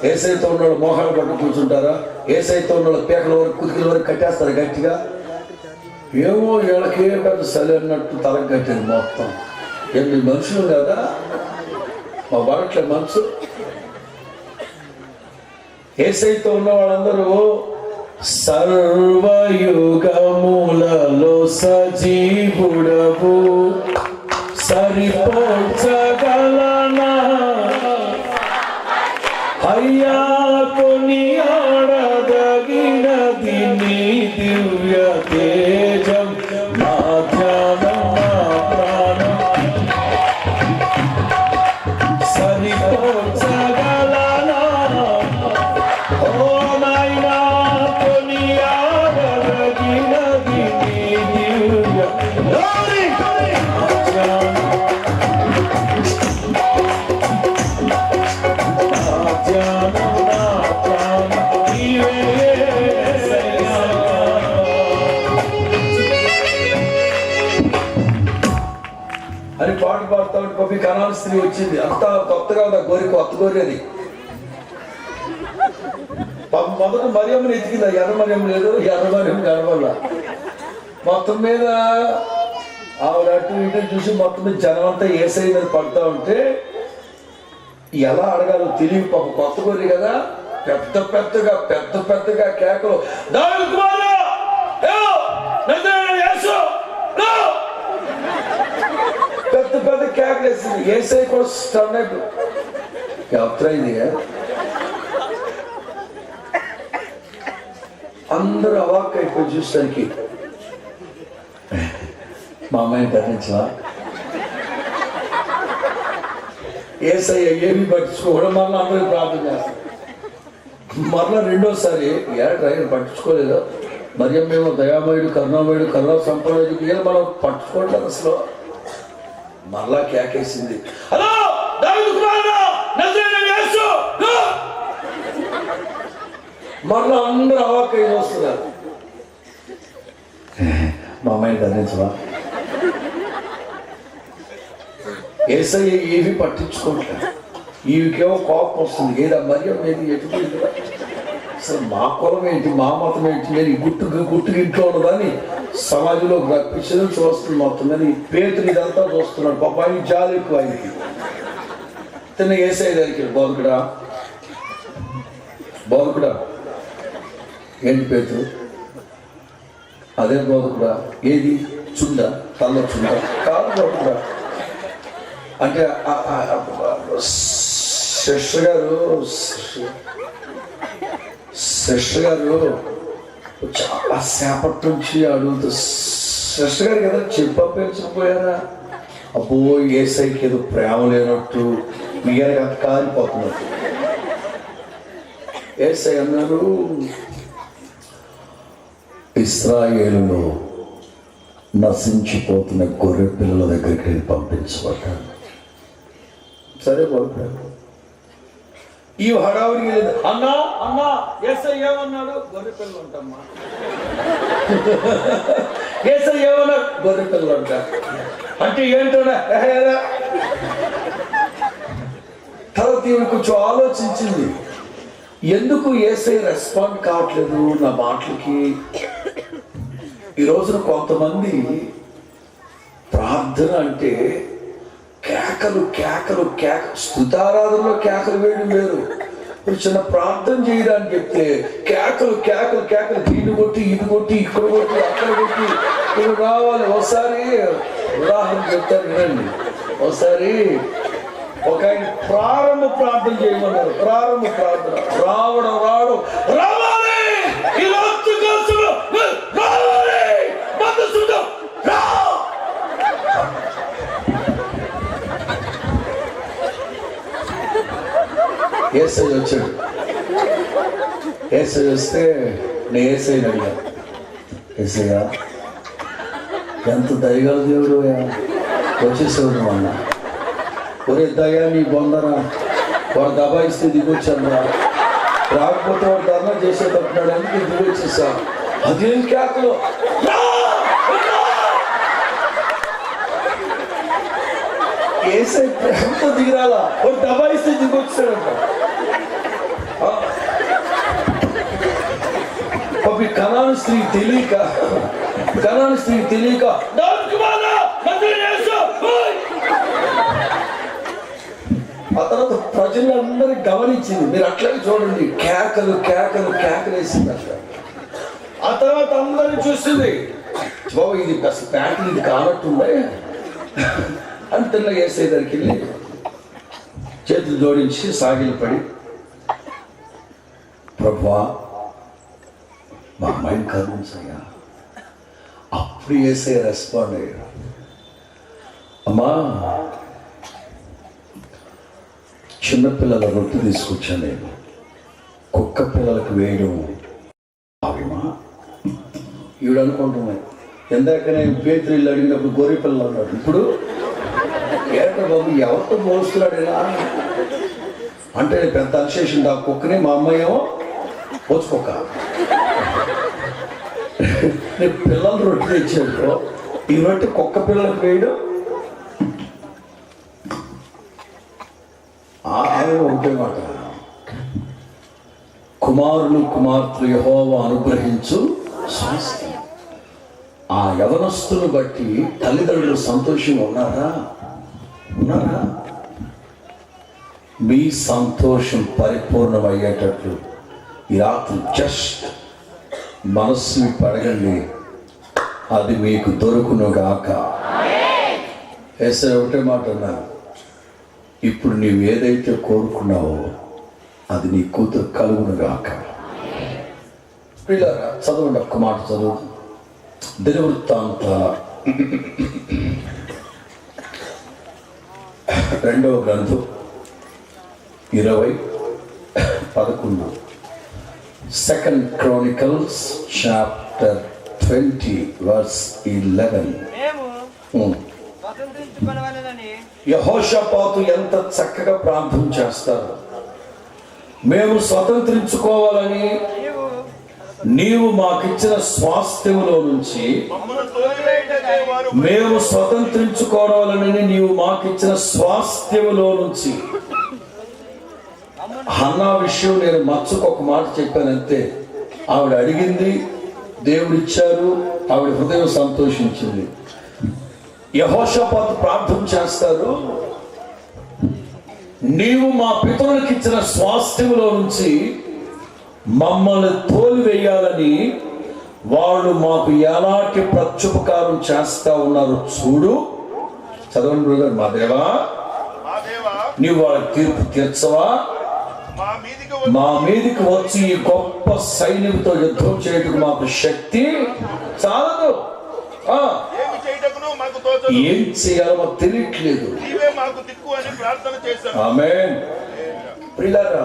యేసయ్యతో ఉన్న వాళ్ళు మోహాలు పట్టుకుని కూర్చుంటారా? యేసయ్యతో ఉన్న వాళ్ళు పేకల వరకు, కుతికల వరకు కట్టేస్తారు గట్టిగా. ఏమో వీళ్ళకే పెద్ద సలి అన్నట్టు తలకు కట్టింది మొత్తం. మీ మనుషులు కదా, మా బడట్లే మనసు. యేసయ్యతో ఉన్న వాళ్ళందరూ సర్వయుగములలో సజీవుడవు, సరిపోల్చగలనా అయ్యా కొని ఆడదగినది నీ దివ్య తేజం, నా ధ్యానం, నా ప్రాణం సరిపోల్చగలనా. ఓ నాయనా కొని ఆడదగినది కనాన్ స్త్రీ వచ్చింది. అంతా కొత్తగా ఉంది, గొర్రె కొత్త గొర్రె అది. మొదట మరియమ్మని ఎతికింది, ఎర్ర మరియమ్మ లేదు, ఎర్ర మరియమ్మ కనబడాల. మొత్తం మీద ఆవిడ అటు ఇటు చూసి మొత్తం మీద జనం అంతా ఏసై మీద పడుతూ ఉంటే ఎలా అడగాలో తెలియదు. పాప కొత్త గొర్రె కదా, పెద్ద పెద్దగా కేకలు, దావీదు కుమారుడా, నజరేయుడైన యేసు, పెద్ద కేకలు వేసింది. ఏసై కూడా స్టన్ అయిపోయి ఎవరైంది. అందరూ అవాక్ అయిపోయి చూసరికి మా అమ్మాయిని కట్టించలా. ఏసయ్య ఏమి పట్టించుకోవడం మరలా అందరూ ప్రార్థన చేస్తాం. మరలా రెండోసారి డ్రైవర్ పట్టించుకోలేదు. మరియం మేము దయామయుడు, కరుణా సంపన్నుడు ఇలా మనం పట్టించుకోవట్లేదు అసలు. మరలా కేకేసింది, హలో దావీదు కుమారుడా, నజరేయుడైన యేసు. మరలా అందరూ అవాక్కై వస్తున్నారు. మా అమ్మాయిని గమనించవా? ఏసయ్య ఏవి పట్టించుకోవట్లేదు. ఈవికేమో కోపం వస్తుంది, ఏదా మరియం ఏది ఎటుపోయింది, అసలు మా కులం ఏంటి, మా మతం ఏంటి, నేను గుట్టుకు ఇంట్లో ఉన్నదాన్ని సమాజంలో రప్పించడం చూస్తుంది. మొత్తం మీద ఈ పేతుని ఇదంతా చూస్తున్నాడు. పాప ఆయన జాలి ఎక్కువ ఆయనకి. తిన్న ఏసయ్య దగ్గరికి, బోధకుడా ఏంటి పేతురు? అదే బోధకుడా, ఏది చుండ, తల్ల చుండ కాదు బోధకుడా అంటే. సిస్టర్ గారు చాలా సేపటి నుంచి అడుగుతూ, సిస్టర్ గారు కదా చెప్పకపోయారా? అబ్బో ఏసైకి ఏదో ప్రేమ లేనట్టు మీగారికి అంత కాలిపోతున్నట్టు. ఏసై అన్నారు, ఇశ్రాయేలులో నశించిపోతున్న గొర్రె పిల్లల దగ్గరికి వెళ్ళి పంపించబడ్డాను. సరే బాగుంటాడు. ఈ హడావుడికి లేదు. అన్నా ఏసై ఏమన్నాడు? గొర్రె పిల్లలు ఉంటామ్మా. ఏసై ఏమన్నాడు? గొర్రె పిల్లలు ఉంటా అంటే ఏంటన్నా. తర్వాత ఈవిడ కొంచెం ఆలోచించింది, ఎందుకు ఏసై రెస్పాండ్ కావట్లేదు నా మాటలకి. ఈ రోజున కొంతమంది ప్రార్థన అంటే కేకలు, స్తుతారాధనలో కేకలు వేయడం వేరు. చిన్న ప్రార్థన చేయడానికి చెప్తే కేకలు, దీన్ని కొట్టి, ఇది కొట్టి, ఇక్కడ కొట్టి, అక్కడ కొట్టి, ఇక్కడ రావాలి. ఒకసారి ఉదాహరణ చెప్తారు వినండి. ఒకసారి ఒక ఆయన ప్రారంభ ప్రార్థన చేయమన్నారు. ప్రారంభ ప్రార్థన రావడం రావాలి, ఏసై వచ్చాడు. ఏసై వస్తే నేను ఏసైని అడిగా, ఏసయ్యా ఎంత దయగల దేవుడు వచ్చేసేవాడు నువ్వు అన్నా. ఒరే దయా నీ బొందరా, వాడు దబాయిస్తే దిగొచ్చాను, రాకపోతే వాడు ధర్నా చేసేటట్టున్నాడు అని దిగొచ్చేసా. అదేం కేకలు, ఏసై ప్రేమతో దిగిరాలా, వాడు దబాయిస్తే దిగొచ్చాడంట. కనాను స్త్రీ తెలియక ఆ తర్వాత ప్రజలందరూ గమనించింది. మీరు అట్లాగే చూడండి, కేకలు వేసింది అట్లా. ఆ తర్వాత అందరినీ చూస్తుంది, బాబు ఇది అసలు ప్యాంట్లు ఇది కానట్టుండే అని తిన్నగా వేసే దగ్గరికి వెళ్ళి చేతులు జోడించి సాగిలు పడి, ప్రభువా మా అమ్మాయిని కరుణించయ్యా. అప్పుడు వేసే రెస్పాండ్ అయ్యాడు, అమ్మా చిన్నపిల్లల రొట్టె తీసుకొచ్చాను నేను, కుక్క పిల్లలకు వేయడం భావ్యమా? ఈవిడ అనుకుంటున్నాయి. ఎందాకనే పేతురు ఇల్లు అడిగినప్పుడు గొర్రె పిల్లలు అన్నాడు. ఇప్పుడు ఏట బాబు ఎవరితో పోస్తున్నాడు ఇలా అంటే పెద్ద అన్సేషన్. ఆ కుక్కని మా అమ్మాయి ఏమో పోచుకోక నేను పిల్లలు రొట్టె తెచ్చాడు, ఈ రొట్టె కుక్క పిల్లలకు వేయడం కేవలం ఒకటే మాట, కుమారులు కుమార్తెలు యెహోవా అనుగ్రహించు స్వాస్థ్యం. ఆ యవనస్తులు బట్టి తల్లిదండ్రులు సంతోషంగా ఉన్నారా? మీ సంతోషం పరిపూర్ణమయ్యేటట్లు ఈ రాత్రి జస్ట్ మనస్సు అడగండి, అది మీకు దొరుకునుగాక. యేసయ్య ఒకటే మాట అన్నారు, ఇప్పుడు నీవు ఏదైతే కోరుకున్నావో అది నీ కూతురు కలుగునుగాక. పిల్లరా చదవండి, ఒక్క మాట చదువు. దినవృత్తాంతాల 2వ గ్రంథం 20:11. 2 Chronicles chapter 20 verse 11. యెహోషాపాతు ఎంత చక్కగా ప్రార్థన చేస్తారు. మేము స్వతంత్రించుకోవాలని నీవు మాకిచ్చిన స్వాస్థ్యములో నుంచి మేము స్వతంత్రించుకోవాలని నీవు మాకిచ్చిన స్వాస్థ్యములో నుంచి. హన్నా విషయం నేను మచ్చుకు ఒక మాట చెప్పానంతే. ఆవిడ అడిగింది, దేవుడు ఇచ్చారు, ఆవిడ హృదయం సంతోషించింది. యెహోషాపాతు ప్రార్థన చేస్తారు, నీవు మా పితరులకు ఇచ్చిన స్వాస్థ్యములో నుంచి మమ్మల్ని తోలివేయాలని వాళ్ళు మాకు ఎలాంటి ప్రత్యుపకారం చేస్తా ఉన్నారు చూడు. చదవండి బ్రదర్. మా దేవా, నీవు వాళ్ళకి తీర్పు తీర్చవా? మా మీదికి వచ్చి ఈ గొప్ప సైన్యంతో యుద్ధం చేయటకు మాకు శక్తి చాలదు. ఏం చేయాలో మాకు తెలియట్లేదు. ఆమేన్. ప్రియులారా,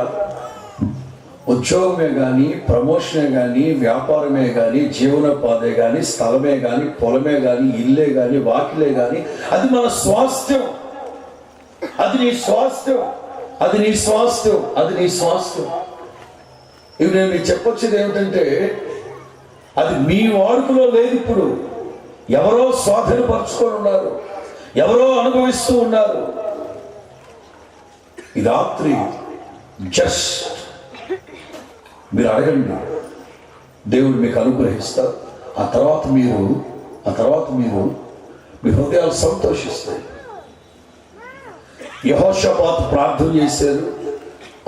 ఉద్యోగమే కానీ, ప్రమోషనే కానీ, వ్యాపారమే కానీ, జీవనోపాధే కానీ, స్థలమే కానీ, పొలమే కానీ, ఇల్లే కానీ, వాకిలే కానీ, అది మన స్వాస్థ్యం. అది నీ స్వాస్థ్యం, అది నీ స్వాస్థ్యం, అది నీ స్వాస్థ్యం. ఇవి నేను మీకు చెప్పొచ్చేది ఏమిటంటే, అది మీ వాడుకలో లేదు. ఇప్పుడు ఎవరో స్వాధీనపరుచుకొని ఉన్నారు, ఎవరో అనుభవిస్తూ ఉన్నారు. ఈ రాత్రి జస్ట్ మీరు అడగండి, దేవుడు మీకు అనుగ్రహిస్తారు. ఆ తర్వాత మీరు మీ హృదయాలు సంతోషిస్తాయి. యెహోషాపాతు ప్రార్థన చేశారు,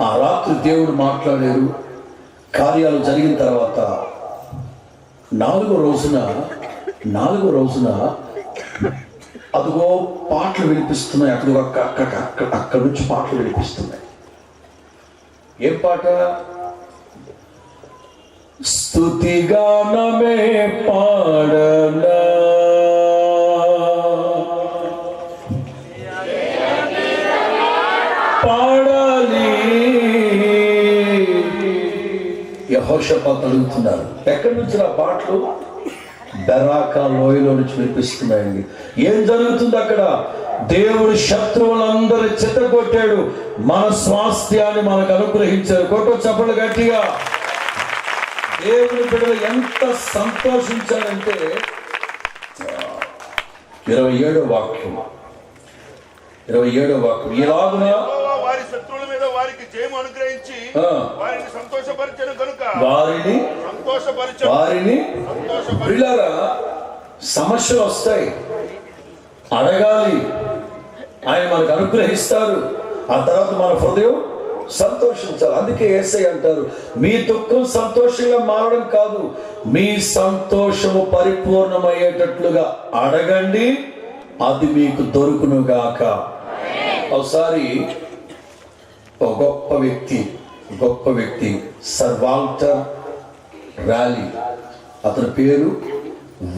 ఆ రాత్రి దేవుడు మాట్లాడారు. కార్యాలు జరిగిన తర్వాత నాలుగో రోజున అదిగో పాటలు వినిపిస్తున్నాయి. అక్కడి నుంచి పాటలు వినిపిస్తున్నాయి. ఏం పాట? స్తుతిగానమే పాడనా, పాడాలి. యెహోషాపాతు అడుగుతున్నారు, ఎక్కడి నుంచి నా పాటలు? బెరాకా లోయలో నుంచి వినిపిస్తున్నాయండి. ఏం జరుగుతుంది అక్కడ? దేవుడు శత్రువులందరూ చిత్తగొట్టాడు, మన స్వాస్థ్యాన్ని మనకు అనుగ్రహించారు. కొట్టు చప్పట్లు గట్టిగా. దేవుని బిడ్డలు ఎంత సంతోషించారంటే 27వ వాక్యం ఇలాగున వారి శత్రువుల మీద వారికి జయము అనుగ్రహించి వారిని సంతోషపరిచెను గనుక పిల్లరా, సమస్యలు వస్తాయి, అడగాలి, ఆయన మనకు అనుగ్రహిస్తారు. ఆ తర్వాత మన హృదయం సంతోషించాలి. అందుకే యేసయ్య అంటారు, మీ దుఃఖం సంతోషంగా మారడం కాదు, మీ సంతోషము పరిపూర్ణమయ్యేటట్లుగా అడగండి, అది మీకు దొరుకునుగాక. ఒకసారి ఒక గొప్ప వ్యక్తి సర్ వాల్టర్ ర్యాలీ, అతని పేరు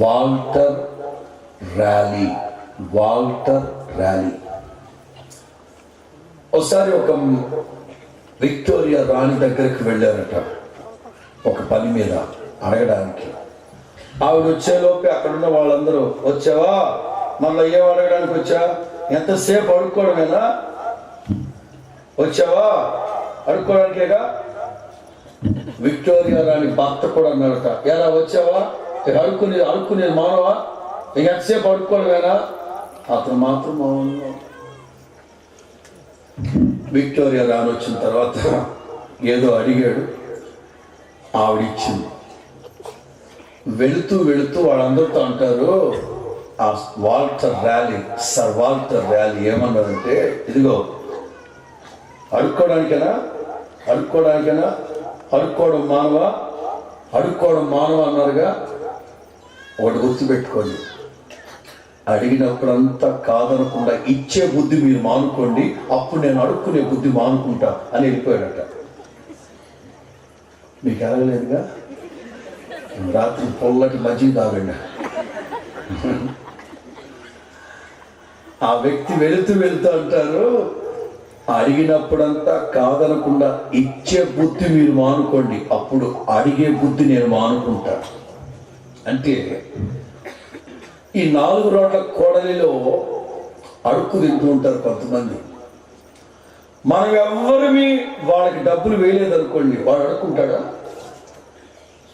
వాల్టర్ ర్యాలీ. ఒకసారి ఒక విక్టోరియా రాణి దగ్గరికి వెళ్ళారట, ఒక పని మీద అడగడానికి. ఆవిడ వచ్చేలోపే అక్కడున్న వాళ్ళందరూ, వచ్చావా, మళ్ళీ ఏం అడగడానికి వచ్చా, ఎంతసేపు అడుక్కోవడమేనా, వచ్చావా అడుక్కోవడానికేగా. విక్టోరియా రాణి భర్త కూడా అన్నారట, ఎలా వచ్చావా, అడుక్కునేది మానవా, ఎంతసేపు అడుక్కోవడమేనా. అతను మాత్రం మౌనం. విక్టోరియా రాని వచ్చిన తర్వాత ఏదో అడిగాడు, ఆవిడిచ్చింది. వెళుతూ వెళుతూ వాళ్ళందరితో అంటారు, ఆ Walter Raleigh, sir Walter Raleigh ఏమన్నారంటే, ఇదిగో అడుక్కోవడానికైనా అడుక్కోవడం మానవ అన్నారుగా. ఒకటి గుర్తుపెట్టుకోండి, అడిగినప్పుడంతా కాదనకుండా ఇచ్చే బుద్ధి మీరు మానుకోండి, అప్పుడు నేను అడుక్కునే బుద్ధి మానుకుంటా అని వెళ్ళిపోయాడట. మీకు ఎలాగలేదుగా, రాత్రి పొల్లటి మజ్జిగ తాగండి. ఆ వ్యక్తి వెళుతూ అంటారు, అడిగినప్పుడంతా కాదనకుండా ఇచ్చే బుద్ధి మీరు మానుకోండి, అప్పుడు అడిగే బుద్ధి నేను మానుకుంటా. అంటే ఈ 4 రోడ్ల కోడలిలో అడుక్కు తింటూ ఉంటారు కొంతమంది. మనం ఎవ్వరిమి వాళ్ళకి డబ్బులు వేయలేదనుకోండి, వాడు అడుక్కుంటాడా?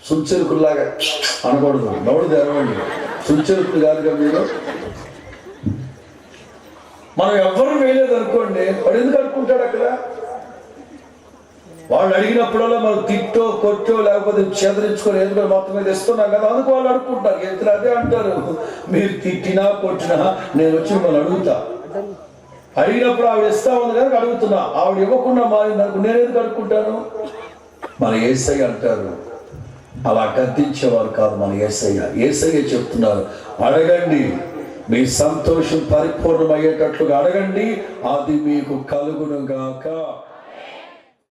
సుంచెరుకుల్లాగా అనకూడదు, నోడు తెరవండి, సుంచెరుకులు కాదుగా మీరు. మనం ఎవ్వరు వేయలేదనుకోండి, వాడు ఎందుకు అడుక్కుంటాడు? అక్కడ వాళ్ళు అడిగినప్పుడల్లా మనం తిట్టో కొట్టో లేకపోతే చేదరించుకొని ఎందుకంటే మొత్తం మీద ఇస్తున్నాం కదా, అందుకు వాళ్ళు అడుక్కుంటారు. ఎంత అదే అంటారు, మీరు తిట్టినా కొట్టినా నేను వచ్చి మిమ్మల్ని అడుగుతా. అడిగినప్పుడు ఆవిడ ఇస్తా ఉంది కనుక అడుగుతున్నా, ఆవిడ ఇవ్వకుండా మారిందనుకో నేను ఎందుకు అడుక్కుంటాను? మన యేసయ్య అంటారు, అలా గద్దించేవారు కాదు మన యేసయ్య చెప్తున్నారు, అడగండి మీ సంతోషం పరిపూర్ణమయ్యేటట్లుగా అడగండి, అది మీకు కలుగును గాక.